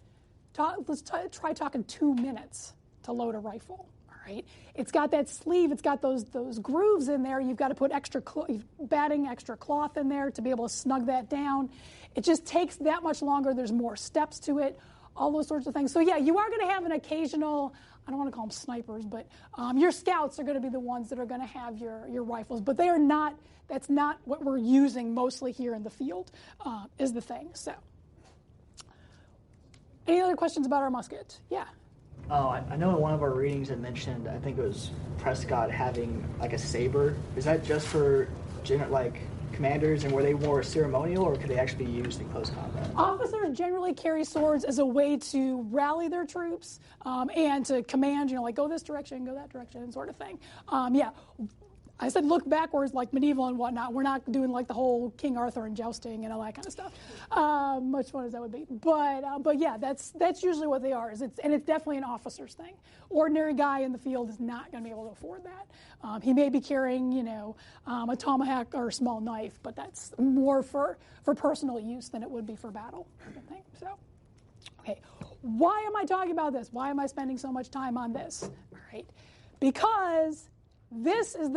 Let's try talking 2 minutes to load a rifle. Right? It's got that sleeve. It's got those grooves in there. You've got to put extra cloth in there to be able to snug that down. It just takes that much longer. There's more steps to it, all those sorts of things. So yeah, you are going to have an occasional, I don't want to call them snipers, but your scouts are going to be the ones that are going to have your rifles. But they are not, that's not what we're using mostly here in the field, is the thing. So, any other questions about our musket? Yeah.
Oh, I know in one of our readings it mentioned, I think it was Prescott having like a saber. Is that just for commanders, and were they more ceremonial, or could they actually be used in close combat?
Officers generally carry swords as a way to rally their troops and to command, go this direction, go that direction, sort of thing. Yeah. I said look backwards like medieval and whatnot. We're not doing like the whole King Arthur and jousting and all that kind of stuff. Much fun as that would be. But yeah, that's usually what they are. It's definitely an officer's thing. Ordinary guy in the field is not going to be able to afford that. He may be carrying, a tomahawk or a small knife, but that's more for personal use than it would be for battle. I think. So, okay, why am I talking about this? Why am I spending so much time on this? All right, because this is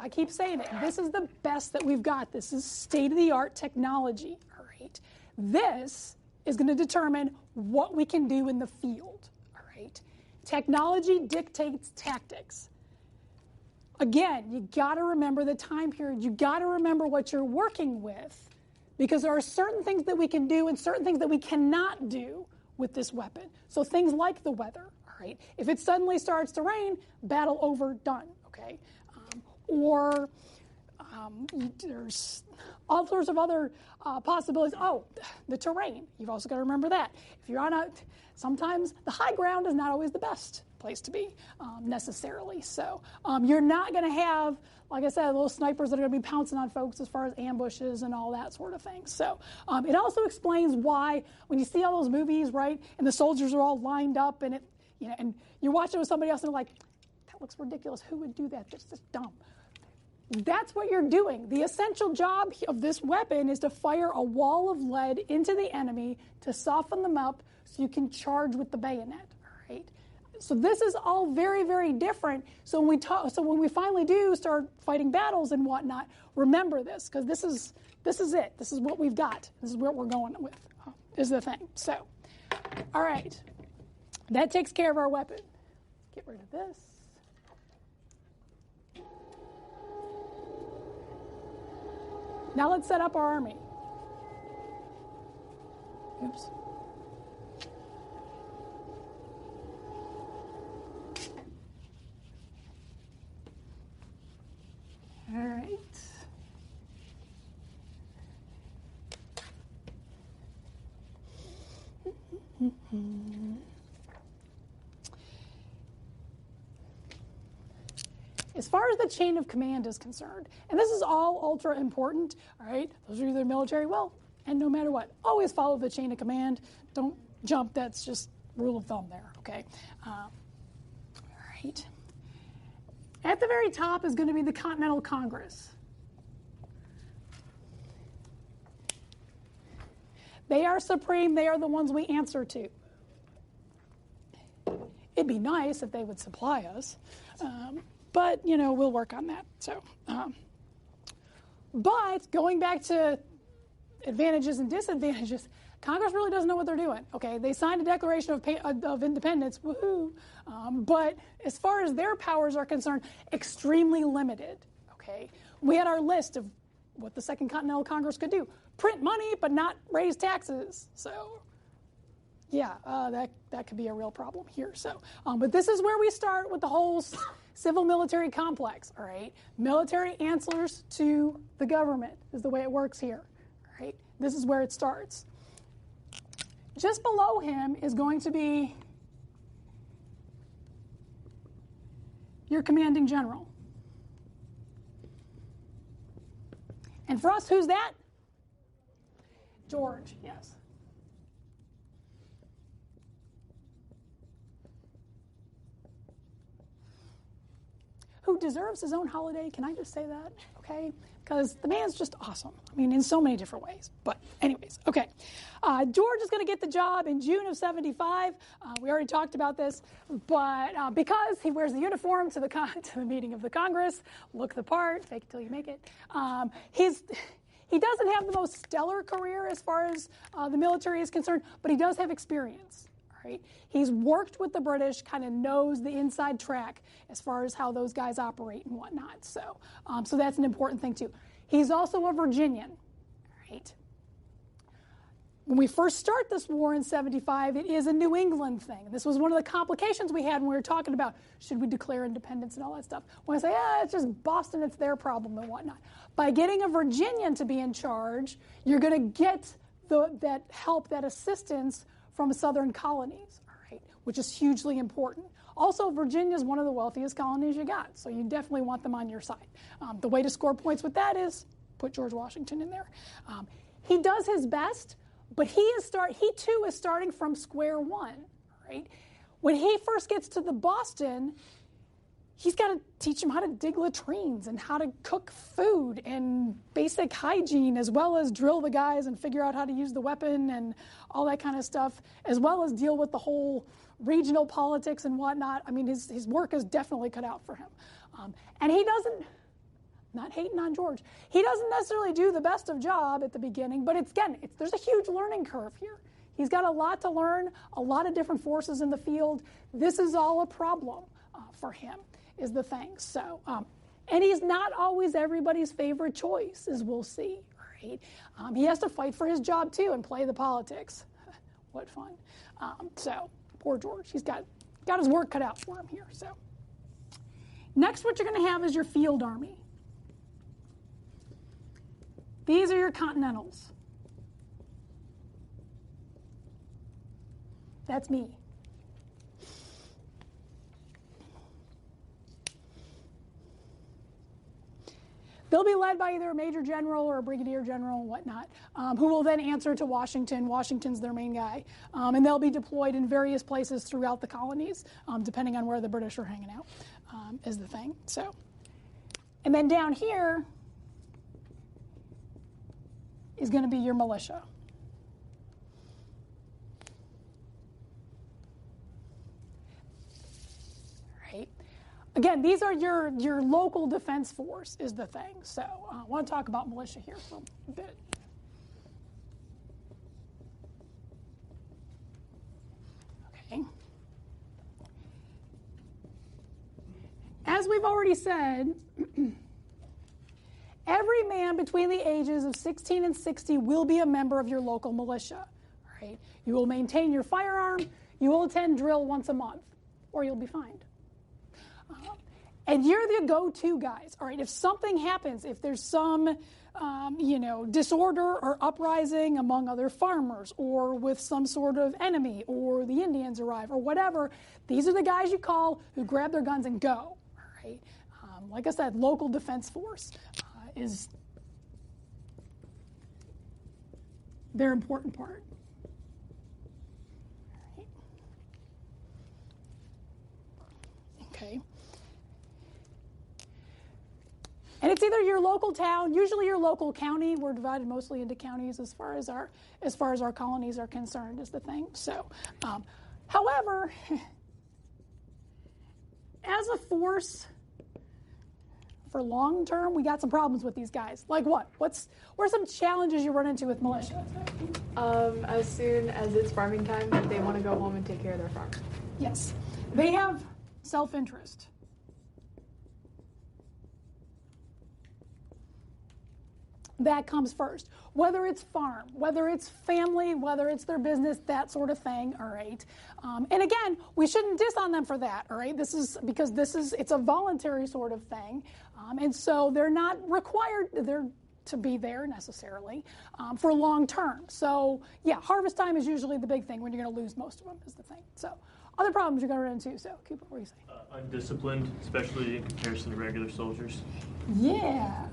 I keep saying it, this is the best that we've got. This is state-of-the-art technology, all right? This is going to determine what we can do in the field, all right? Technology dictates tactics. Again, you got to remember the time period. You got to remember what you're working with, because there are certain things that we can do and certain things that we cannot do with this weapon. So things like the weather, all right? If it suddenly starts to rain, battle over, done. Okay, there's all sorts of other possibilities. Oh, the terrain. You've also got to remember that. If you're sometimes the high ground is not always the best place to be necessarily. So you're not going to have, like I said, little snipers that are going to be pouncing on folks as far as ambushes and all that sort of thing. So it also explains why when you see all those movies, right, and the soldiers are all lined up and and you're watching with somebody else and they're like, looks ridiculous. Who would do that? That's just dumb. That's what you're doing. The essential job of this weapon is to fire a wall of lead into the enemy to soften them up so you can charge with the bayonet. All right. So this is all very, very different. So when we finally do start fighting battles and whatnot, remember this, because this is it. This is what we've got. This is what we're going with. Is the thing. So, all right. That takes care of our weapon. Get rid of this. Now let's set up our army. Oops. All right. As far as the chain of command is concerned, and this is all ultra important, all right? Those are either military, and no matter what, always follow the chain of command. Don't jump. That's just rule of thumb there, okay? All right. At the very top is going to be the Continental Congress. They are supreme. They are the ones we answer to. It'd be nice if they would supply us. But, we'll work on that. So, but going back to advantages and disadvantages, Congress really doesn't know what they're doing. Okay, they signed a Declaration of Independence, woohoo! But as far as their powers are concerned, extremely limited. Okay, we had our list of what the Second Continental Congress could do: print money, but not raise taxes. So, yeah, that could be a real problem here. So, but this is where we start with the whole civil-military complex, all right? Military answers to the government is the way it works here, all right? This is where it starts. Just below him is going to be your commanding general. And for us, who's that? George, yes. Who deserves his own holiday. Can I just say that? Okay? Because the man's just awesome. I mean, in so many different ways. But anyways, okay. George is going to get the job in June of 75. We already talked about this. But because he wears the uniform to the meeting of the Congress, look the part, fake it till you make it, he doesn't have the most stellar career as far as the military is concerned, but he does have experience. Right? He's worked with the British, kind of knows the inside track as far as how those guys operate and whatnot. So, so that's an important thing too. He's also a Virginian, right? when we first start this war in 75, it is a New England thing. This was one of the complications we had when we were talking about should we declare independence and all that stuff. When I say, it's just Boston, it's their problem and whatnot. By getting a Virginian to be in charge, you're going to get that help, that assistance from southern colonies, all right, which is hugely important. Also, Virginia is one of the wealthiest colonies you got, so you definitely want them on your side. The way to score points with that is put George Washington in there. He does his best, but he too is starting from square one, right? When he first gets to the Boston, he's got to teach them how to dig latrines and how to cook food and basic hygiene, as well as drill the guys and figure out how to use the weapon and all that kind of stuff, as well as deal with the whole regional politics and whatnot. I mean, his work is definitely cut out for him. And he doesn't, not hating on George, he doesn't necessarily do the best of job at the beginning, but there's a huge learning curve here. He's got a lot to learn, a lot of different forces in the field. This is all a problem for him, is the thing. So, and he's not always everybody's favorite choice, as we'll see, right? He has to fight for his job too and play the politics. What fun. So, poor George, he's got his work cut out for him here. So, next what you're going to have is your field army. These are your Continentals. That's me. They'll be led by either a major general or a brigadier general and whatnot, who will then answer to Washington. Washington's their main guy. And they'll be deployed in various places throughout the colonies, depending on where the British are hanging out, is the thing. So, and then down here is going to be your militia. Again, these are your local defense force is the thing. So I want to talk about militia here for a bit. Okay. As we've already said, every man between the ages of 16 and 60 will be a member of your local militia. Right? You will maintain your firearm. You will attend drill once a month, or you'll be fined. And you're the go-to guys, all right? If something happens, if there's some, disorder or uprising among other farmers or with some sort of enemy or the Indians arrive or whatever, these are the guys you call who grab their guns and go, all right? Like I said, local defense force is their important part. All right. Okay. And it's either your local town, usually your local county. We're divided mostly into counties as far as our colonies are concerned, is the thing. So, however, as a force for long term, we got some problems with these guys. Like what? What are some challenges you run into with militia?
As soon as it's farming time, they want to go home and take care of their farm.
Yes, they have self-interest. That comes first. Whether it's farm, whether it's family, whether it's their business, that sort of thing, all right? And again, we shouldn't diss on them for that, all right? It's a voluntary sort of thing. And so they're not required to be there necessarily for long term. So yeah, harvest time is usually the big thing when you're going to lose most of them is the thing. So other problems you're going to run into, so keep what were you saying?
Undisciplined, especially in comparison to regular soldiers.
Yeah.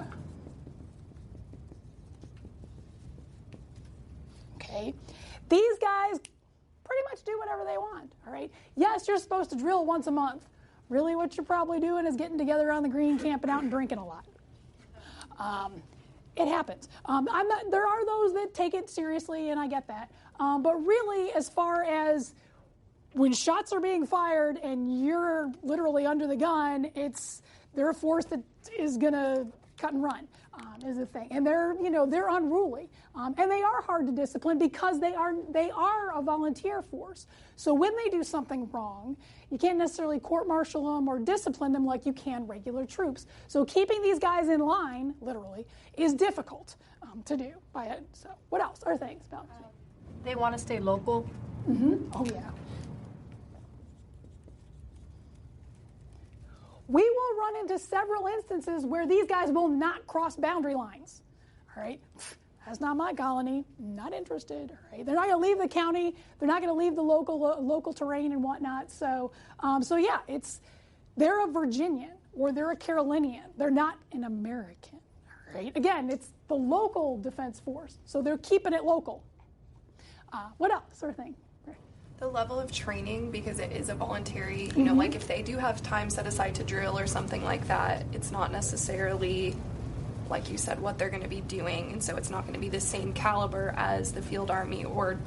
Okay. These guys pretty much do whatever they want, all right? Yes, you're supposed to drill once a month. Really what you're probably doing is getting together on the green, camping out, and drinking a lot. It happens. There are those that take it seriously, and I get that. But really, as far as when shots are being fired and you're literally under the gun, they're a force that is going to cut and run. Is the thing, and they're unruly, and they are hard to discipline because they are a volunteer force. So when they do something wrong, you can't necessarily court-martial them or discipline them like you can regular troops. So keeping these guys in line, literally, is difficult to do. So what else? Other things about
They want to stay local.
Oh, yeah. We will run into several instances where these guys will not cross boundary lines. All right? That's not my colony. Not interested. All right? They're not going to leave the county. They're not going to leave the local terrain and whatnot. So yeah, they're a Virginian or they're a Carolinian. They're not an American. All right? Again, it's the local defense force. So they're keeping it local. What else? Sort of thing.
The level of training, because it is a voluntary, you know, like if they do have time set aside to drill or something like that, it's not necessarily, like you said, what they're going to be doing. And so it's not going to be the same caliber as the field army or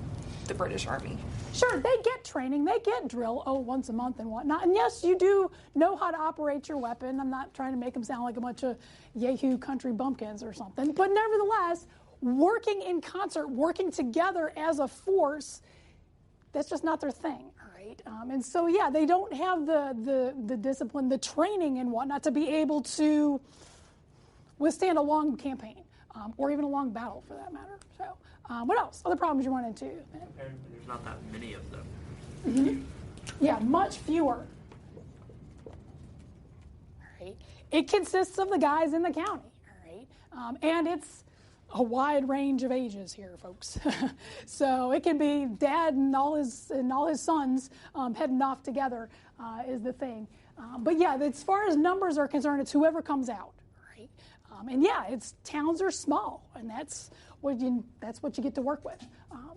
the British Army.
Sure, they get training, they get drill, once a month and whatnot. And yes, you do know how to operate your weapon. I'm not trying to make them sound like a bunch of Yahoo country bumpkins or something. But nevertheless, working in concert, working together as a force, that's just not their thing, all right? And so, yeah, they don't have the discipline, the training and whatnot to be able to withstand a long campaign or even a long battle for that matter. So what else? Other problems you run into?
Apparently there's not that many of them.
Yeah, much fewer. All right. It consists of the guys in the county, all right? And it's a wide range of ages here, folks. So it can be dad and all his sons heading off together is the thing. But yeah, as far as numbers are concerned, it's whoever comes out, right? And yeah, towns are small, and that's what you get to work with.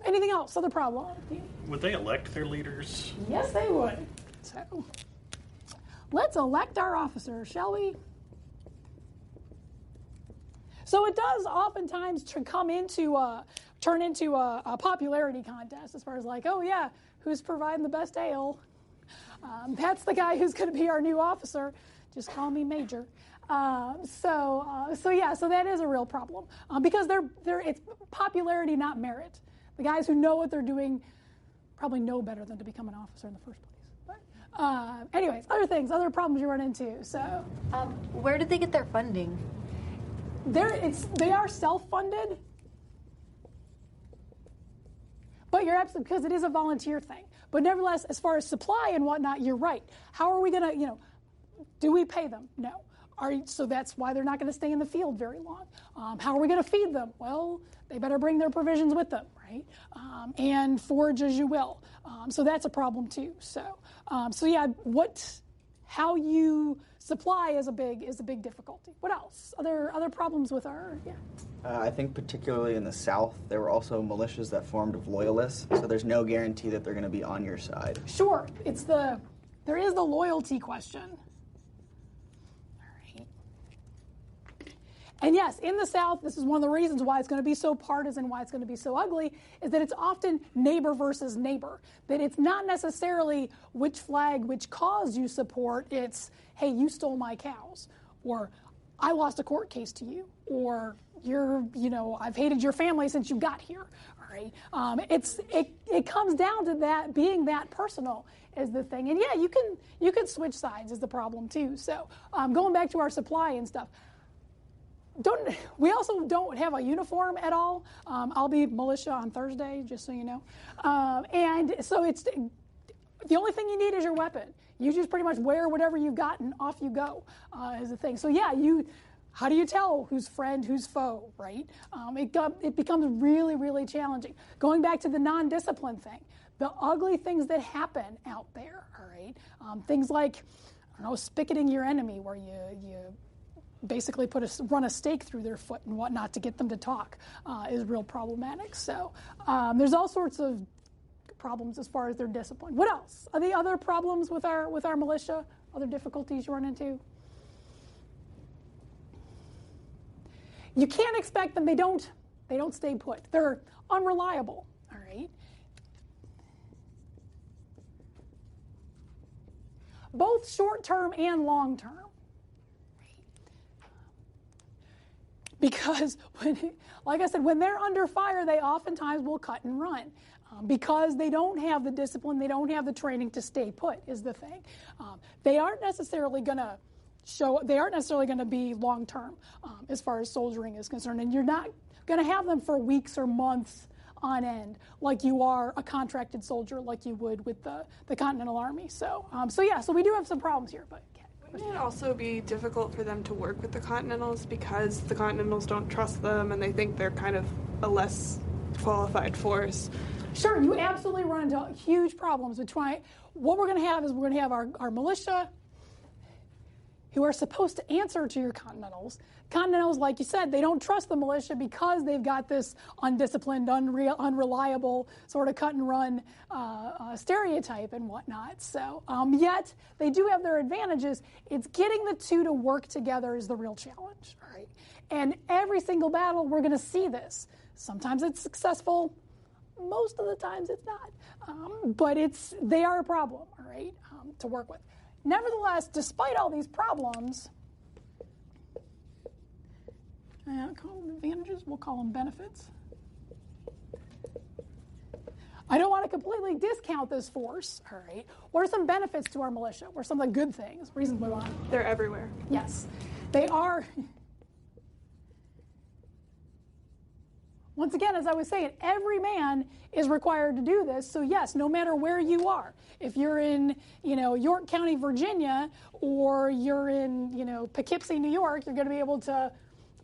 Anything else? Other problem?
Would they elect their leaders?
Yes, they would. So let's elect our officers, shall we? So it does oftentimes turn into a popularity contest as far as like, oh yeah, who's providing the best ale? That's the guy who's going to be our new officer. Just call me Major. So that is a real problem because it's popularity, not merit. The guys who know what they're doing probably know better than to become an officer in the first place. But anyways, other problems you run into. So
where did they get their funding?
They are self-funded, but you're absolutely, because it is a volunteer thing. But nevertheless, as far as supply and whatnot, you're right. How are we going to, do we pay them? No. So that's why they're not going to stay in the field very long. How are we going to feed them? Well, they better bring their provisions with them, right? And forage as you will. So that's a problem too. So yeah, how you supply is a big difficulty. What else? Other problems with our
I think particularly in the South, there were also militias that formed of loyalists, so there's no guarantee that they're going to be on your side.
Sure, there is the loyalty question. All right. And yes, in the South, this is one of the reasons why it's going to be so partisan, why it's going to be so ugly, is that it's often neighbor versus neighbor. That it's not necessarily which flag, which cause you support. It's, hey, you stole my cows, or I lost a court case to you, or I've hated your family since you got here. All right, it comes down to that being that personal is the thing, and yeah, you can switch sides is the problem too. So going back to our supply and stuff. We also don't have a uniform at all. I'll be militia on Thursday, just so you know. And so it's the only thing you need is your weapon. You just pretty much wear whatever you've got and off you go is the thing. So yeah, how do you tell who's friend, who's foe, right? It becomes really, really challenging. Going back to the non-discipline thing, the ugly things that happen out there, all right? Things like, spicketing your enemy where you basically run a stake through their foot and whatnot to get them to talk is real problematic. So there's all sorts of problems as far as their discipline. What else? Are there other problems with our militia? Other difficulties you run into? You can't expect them. They don't stay put. They're unreliable. All right. Both short-term and long-term. Because, like I said, when they're under fire, they oftentimes will cut and run because they don't have the discipline, they don't have the training to stay put, is the thing. They aren't necessarily going to be long-term as far as soldiering is concerned, and you're not going to have them for weeks or months on end, like you are a contracted soldier, like you would with the Continental Army. So we do have some problems here, but.
Wouldn't it also be difficult for them to work with the Continentals because the Continentals don't trust them and they think they're kind of a less qualified force?
Sure, you absolutely run into huge problems with trying. What we're going to have is we're going to have our militia who are supposed to answer to your Continentals. Continentals, like you said, they don't trust the militia because they've got this undisciplined, unreliable sort of cut and run stereotype and whatnot. So, yet they do have their advantages. It's getting the two to work together is the real challenge, all right? And every single battle, we're going to see this. Sometimes it's successful. Most of the times it's not. But they are a problem, all right, to work with. Nevertheless, despite all these problems, I don't call them advantages, we'll call them benefits. I don't want to completely discount this force, all right? What are some benefits to our militia? What are some of the good things, reasons we want them?
They're everywhere.
Yes, they are. Once again, as I was saying, every man is required to do this. So yes, no matter where you are, if you're in, York County, Virginia, or you're in, Poughkeepsie, New York, you're going to be able to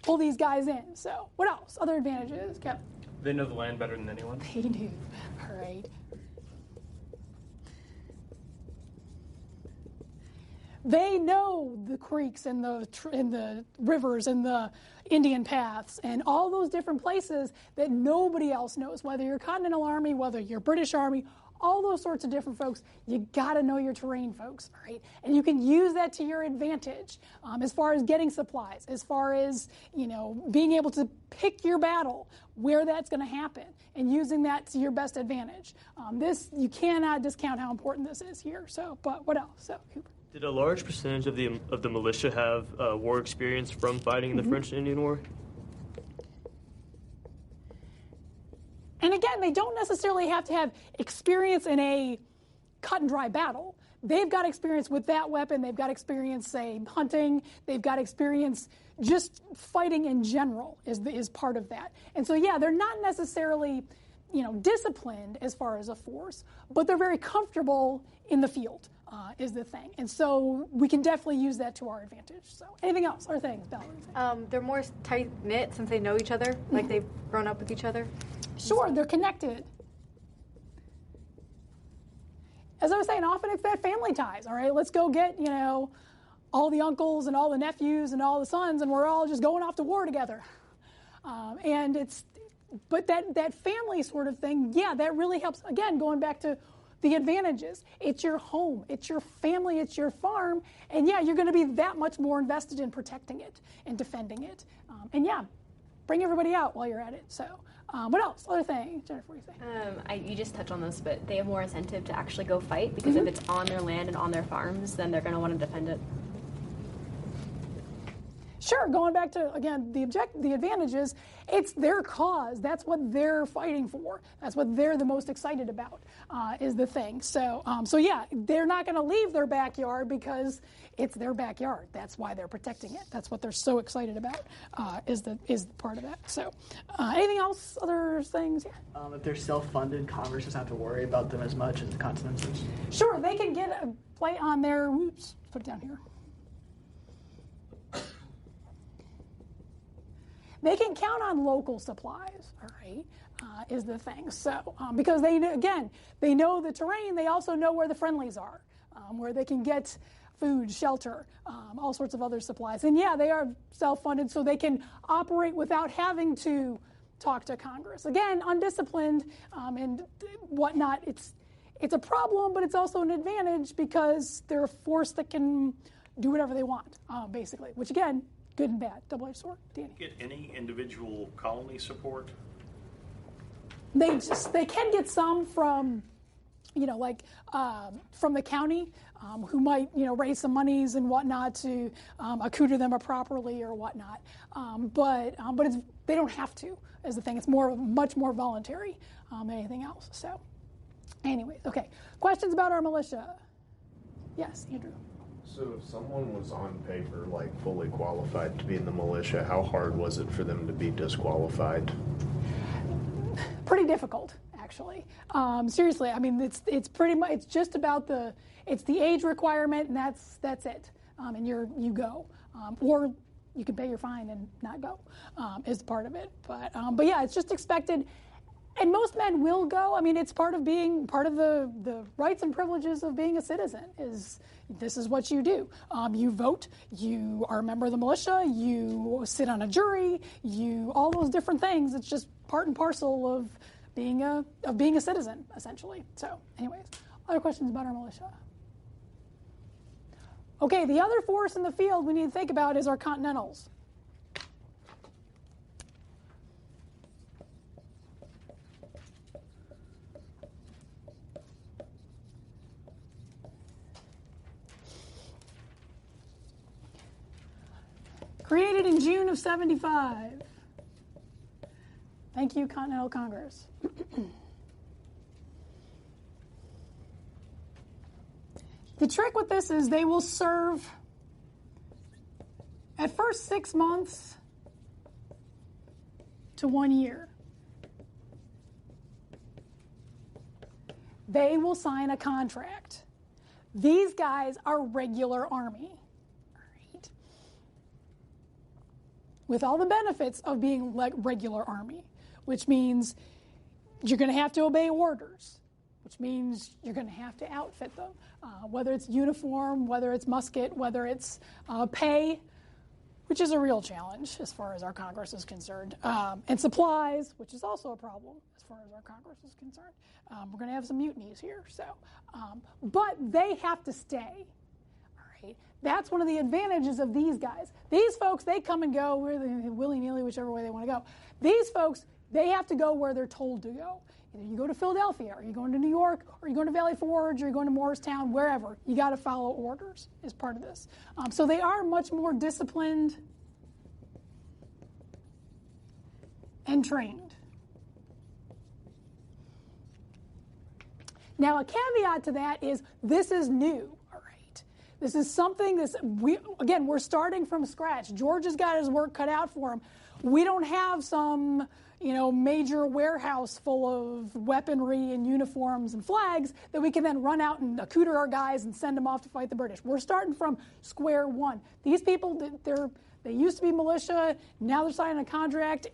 pull these guys in. So what else? Other advantages, Kevin?
They know the land better than anyone.
They do. All right. They know the creeks and the rivers and the Indian paths and all those different places that nobody else knows, whether you're Continental Army, whether you're British Army, all those sorts of different folks. You got to know your terrain, folks, all right? And you can use that to your advantage as far as getting supplies, as far as, being able to pick your battle, where that's going to happen, and using that to your best advantage. You cannot discount how important this is here. So, but what else? So, Cooper.
Did a large percentage of the militia have war experience from fighting in the French and Indian War?
And again, they don't necessarily have to have experience in a cut and dry battle. They've got experience with that weapon. They've got experience, say, hunting. They've got experience just fighting in general is part of that. And so, yeah, they're not necessarily, disciplined as far as a force, but they're very comfortable in the field. Is the thing. And so we can definitely use that to our advantage. So anything else? Other things, Bella?
They're more tight-knit since they know each other, like they've grown up with each other.
Sure, they're connected. As I was saying, often it's that family ties, all right? Let's go get, all the uncles and all the nephews and all the sons, and we're all just going off to war together. But that family sort of thing, yeah, that really helps. Again, going back to the advantages. It's your home, it's your family, it's your farm, and yeah, you're going to be that much more invested in protecting it and defending it. And yeah, bring everybody out while you're at it. So, what else? Other things, Jennifer, what do you say?
You just touched on this, but they have more incentive to actually go fight because if it's on their land and on their farms, then they're going to want to defend it.
Sure, going back to, again, the advantages, it's their cause. That's what they're fighting for. That's what they're the most excited about, is the thing. So yeah, they're not going to leave their backyard because it's their backyard. That's why they're protecting it. That's what they're so excited about, is part of that. So anything else, other things? Yeah.
If they're self-funded, Congress doesn't have to worry about them as much as the Continentals.
Sure, they can get a play on their, put it down here. They can count on local supplies, all right, is the thing. So, because they know the terrain, they also know where the friendlies are, where they can get food, shelter, all sorts of other supplies. And yeah, they are self-funded, so they can operate without having to talk to Congress. Again, undisciplined and whatnot, it's a problem, but it's also an advantage because they're a force that can do whatever they want, basically, which again, good and bad, double-edged sword. Danny.
Get any individual colony support?
They can get some from, from the county, who might, raise some monies and whatnot to accoutre them properly or whatnot. But they don't have to, is the thing. It's much more voluntary than anything else. So, anyways, okay. Questions about our militia? Yes, Andrew.
So if someone was on paper, fully qualified to be in the militia, how hard was it for them to be disqualified?
Pretty difficult, actually. Seriously, I mean, it's pretty much, it's just about the age requirement, and that's it. And you go, or you can pay your fine and not go, is part of it. But yeah, it's just expected. And most men will go. I mean, it's part of the rights and privileges of being a citizen. This is what you do. You vote. You are a member of the militia. You sit on a jury. All those different things. It's just part and parcel of being a citizen, essentially. So, anyways, other questions about our militia? Okay, the other force in the field we need to think about is our Continentals. Created in June of '75. Thank you, Continental Congress. The trick with this is they will serve at first 6 months to 1 year. They will sign a contract. These guys are regular Army. With all the benefits of being like regular Army, which means you're going to have to obey orders, which means you're going to have to outfit them, whether it's uniform, whether it's musket, whether it's pay, which is a real challenge as far as our Congress is concerned, and supplies, which is also a problem as far as our Congress is concerned. We're going to have some mutinies here, but they have to stay. That's one of the advantages of these guys. These folks, they come and go willy-nilly, whichever way they want to go. These folks, they have to go where they're told to go. Either you go to Philadelphia, or you're going to New York, or you're going to Valley Forge, or you're going to Morristown, wherever. You got to follow orders as part of this. So they are much more disciplined and trained. Now, a caveat to that is this is new. This is something we're starting from scratch. George has got his work cut out for him. We don't have some, major warehouse full of weaponry and uniforms and flags that we can then run out and accoutre our guys and send them off to fight the British. We're starting from square one. These people, they used to be militia. Now they're signing a contract.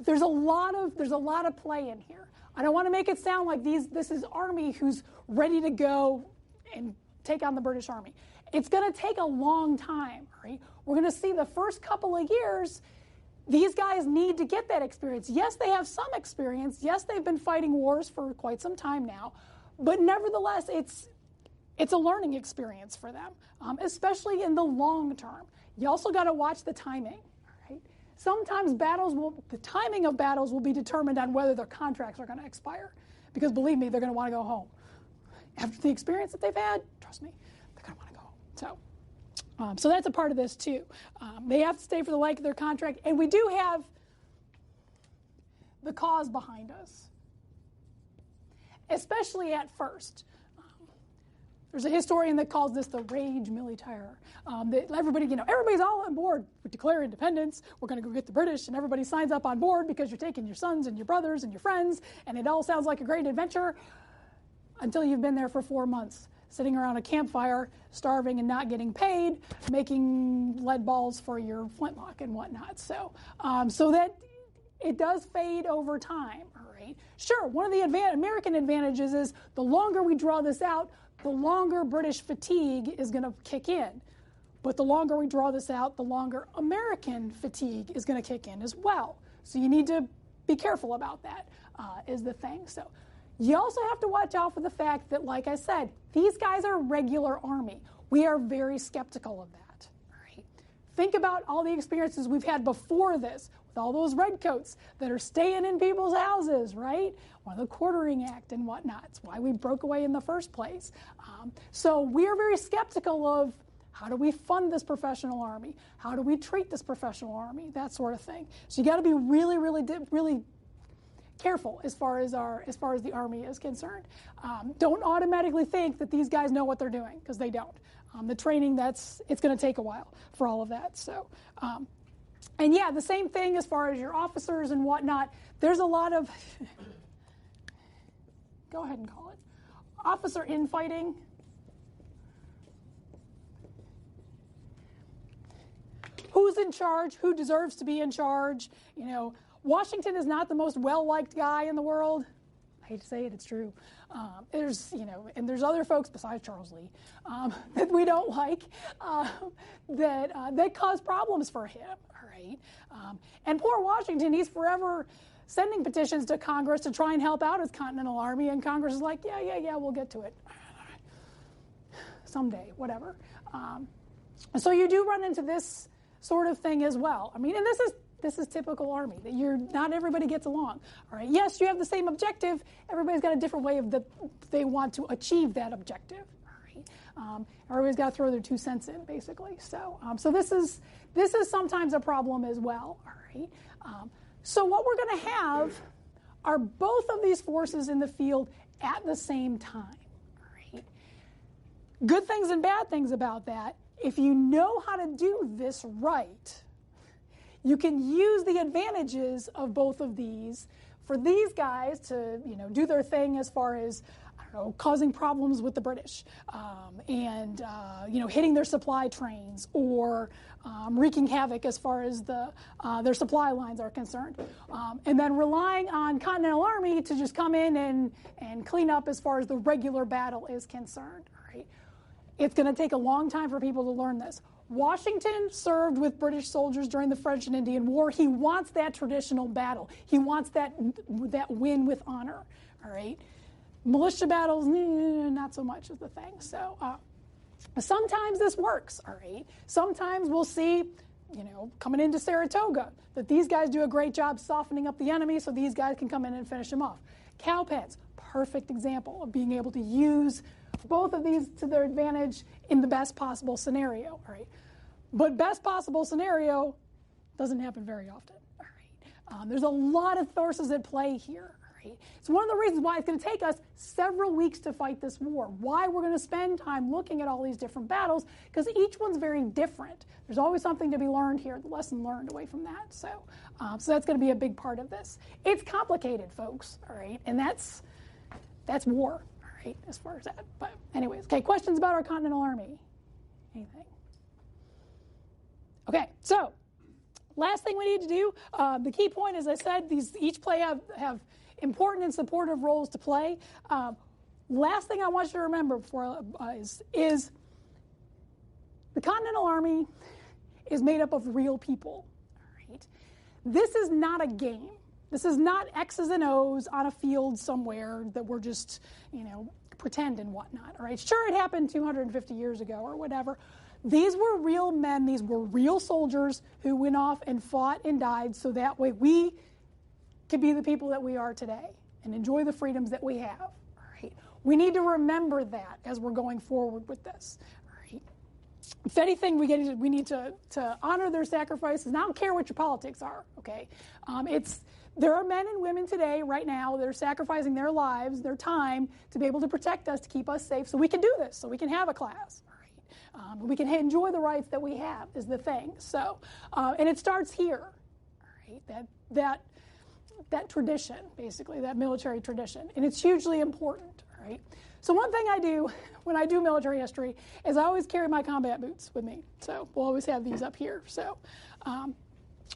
There's a lot of play in here. I don't want to make it sound like this is Army who's ready to go and take on the British Army. It's going to take a long time, right? We're going to see the first couple of years, these guys need to get that experience. Yes, they have some experience. Yes, they've been fighting wars for quite some time now. But nevertheless, it's a learning experience for them, especially in the long term. You also got to watch the timing, right? Sometimes the timing of battles will be determined on whether their contracts are going to expire. Because believe me, they're going to want to go home. After the experience that they've had, trust me, they're going to want to go home. So that's a part of this, too. They have to stay for the length of their contract. And we do have the cause behind us, especially at first. There's a historian that calls this the rage militaire. That everybody's all on board. We declare independence. We're going to go get the British, and everybody signs up on board because you're taking your sons and your brothers and your friends, and it all sounds like a great adventure. Until you've been there for 4 months, sitting around a campfire, starving and not getting paid, making lead balls for your flintlock and whatnot. So that it does fade over time, all right? Sure, one of the American advantages is the longer we draw this out, the longer British fatigue is going to kick in. But the longer we draw this out, the longer American fatigue is going to kick in as well. So you need to be careful about that, is the thing. So you also have to watch out for the fact that, like I said, these guys are regular Army. We are very skeptical of that. Right? Think about all the experiences we've had before this with all those redcoats that are staying in people's houses, right? One of the Quartering Act and whatnot. It's why we broke away in the first place. So we are very skeptical of how do we fund this professional Army? How do we treat this professional Army? That sort of thing. So you got to be really, really, really careful as far as the Army is concerned. Don't automatically think that these guys know what they're doing, because they don't. The training, it's going to take a while for all of that. So, and yeah, the same thing as far as your officers and whatnot. There's a lot of Go ahead and call it. Officer infighting. Who's in charge? Who deserves to be in charge? You know, Washington is not the most well-liked guy in the world. I hate to say it, it's true. There's, you know, and there's other folks besides Charles Lee that we don't like that cause problems for him. All right, and poor Washington, he's forever sending petitions to Congress to try and help out his Continental Army, and Congress is like, yeah, we'll get to it someday, whatever. So you do run into this sort of thing as well. I mean, and this is typical Army, that not everybody gets along. All right, yes, you have the same objective. Everybody's got a different way they want to achieve that objective. All right, everybody's got to throw their 2 cents in, basically. So, so this is sometimes a problem as well. All right. So what we're going to have are both of these forces in the field at the same time. All right. Good things and bad things about that. If you know how to do this right, you can use the advantages of both of these for these guys to, you know, do their thing as far as, I don't know, causing problems with the British and, you know, hitting their supply trains or wreaking havoc as far as their supply lines are concerned. And then relying on Continental Army to just come in and clean up as far as the regular battle is concerned. All right? It's going to take a long time for people to learn this. Washington served with British soldiers during the French and Indian War. He wants that traditional battle. He wants that win with honor. All right. Militia battles, not so much is the thing. So sometimes this works. All right. Sometimes we'll see, you know, coming into Saratoga, that these guys do a great job softening up the enemy, so these guys can come in and finish them off. Cowpens, perfect example of being able to use both of these to their advantage in the best possible scenario, all right? But best possible scenario doesn't happen very often, all right? There's a lot of forces at play here, all right? It's one of the reasons why it's going to take us several weeks to fight this war, why we're going to spend time looking at all these different battles, because each one's very different. There's always something to be learned here, the lesson learned away from that. So that's going to be a big part of this. It's complicated, folks, all right? And that's war. As far as that. But anyways, okay, questions about our Continental Army? Anything? Okay, so last thing we need to do, the key point, as I said, these each have important and supportive roles to play. Last thing I want you to remember before is the Continental Army is made up of real people. All right? This is not a game. This is not X's and O's on a field somewhere that we're just, you know, pretend and whatnot. All right, sure, it happened 250 years ago or whatever. These were real men. These were real soldiers who went off and fought and died so that way we could be the people that we are today and enjoy the freedoms that we have. All right, we need to remember that as we're going forward with this. All right. If anything, we need to honor their sacrifices. And I don't care what your politics are. Okay, there are men and women today, right now, that are sacrificing their lives, their time, to be able to protect us, to keep us safe, so we can do this, so we can have a class. All right, we can enjoy the rights that we have. Is the thing. So, and it starts here. All right, that tradition, basically, that military tradition, and it's hugely important. All right. So one thing I do when I do military history is I always carry my combat boots with me. So we'll always have these up here. So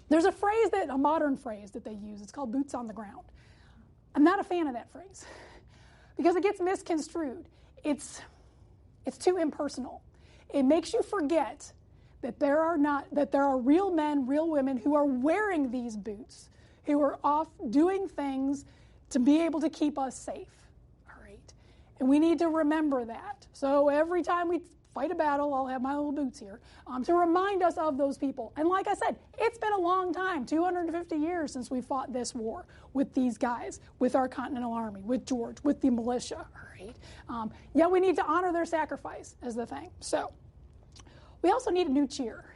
there's a modern phrase that they use. It's called boots on the ground. I'm not a fan of that phrase because it gets misconstrued. It's too impersonal. It makes you forget that there are real men, real women who are wearing these boots, who are off doing things to be able to keep us safe. And we need to remember that. So every time we fight a battle, I'll have my little boots here to remind us of those people. And like I said, it's been a long time, 250 years since we fought this war with these guys, with our Continental Army, with George, with the militia. All right. Yeah, we need to honor their sacrifice as the thing. So we also need a new cheer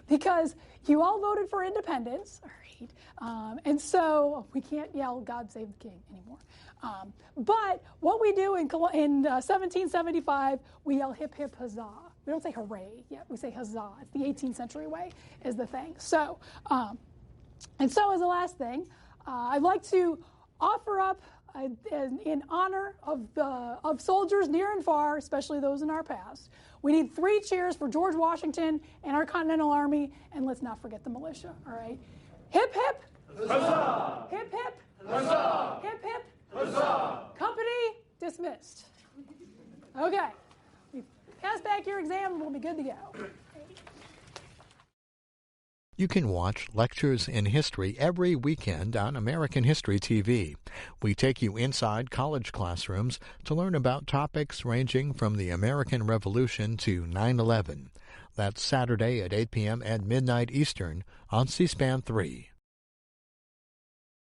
because you all voted for independence. All right. And so we can't yell "God Save the King" anymore. But what we do in 1775, we yell "Hip Hip Huzzah." We don't say "Hooray" yet. We say "Huzzah." It's the 18th century way, is the thing. So, and so as the last thing, I'd like to offer up in honor of soldiers near and far, especially those in our past. We need 3 cheers for George Washington and our Continental Army, and let's not forget the militia, all right? Hip, hip. Huzzah! Hip, hip. Huzzah! Hip, hip. Huzzah! Company dismissed. Okay. Pass back your exam and we'll be good to go.
You can watch Lectures in History every weekend on American History TV. We take you inside college classrooms to learn about topics ranging from the American Revolution to 9/11. That's Saturday at 8 p.m. and midnight Eastern on C-SPAN 3.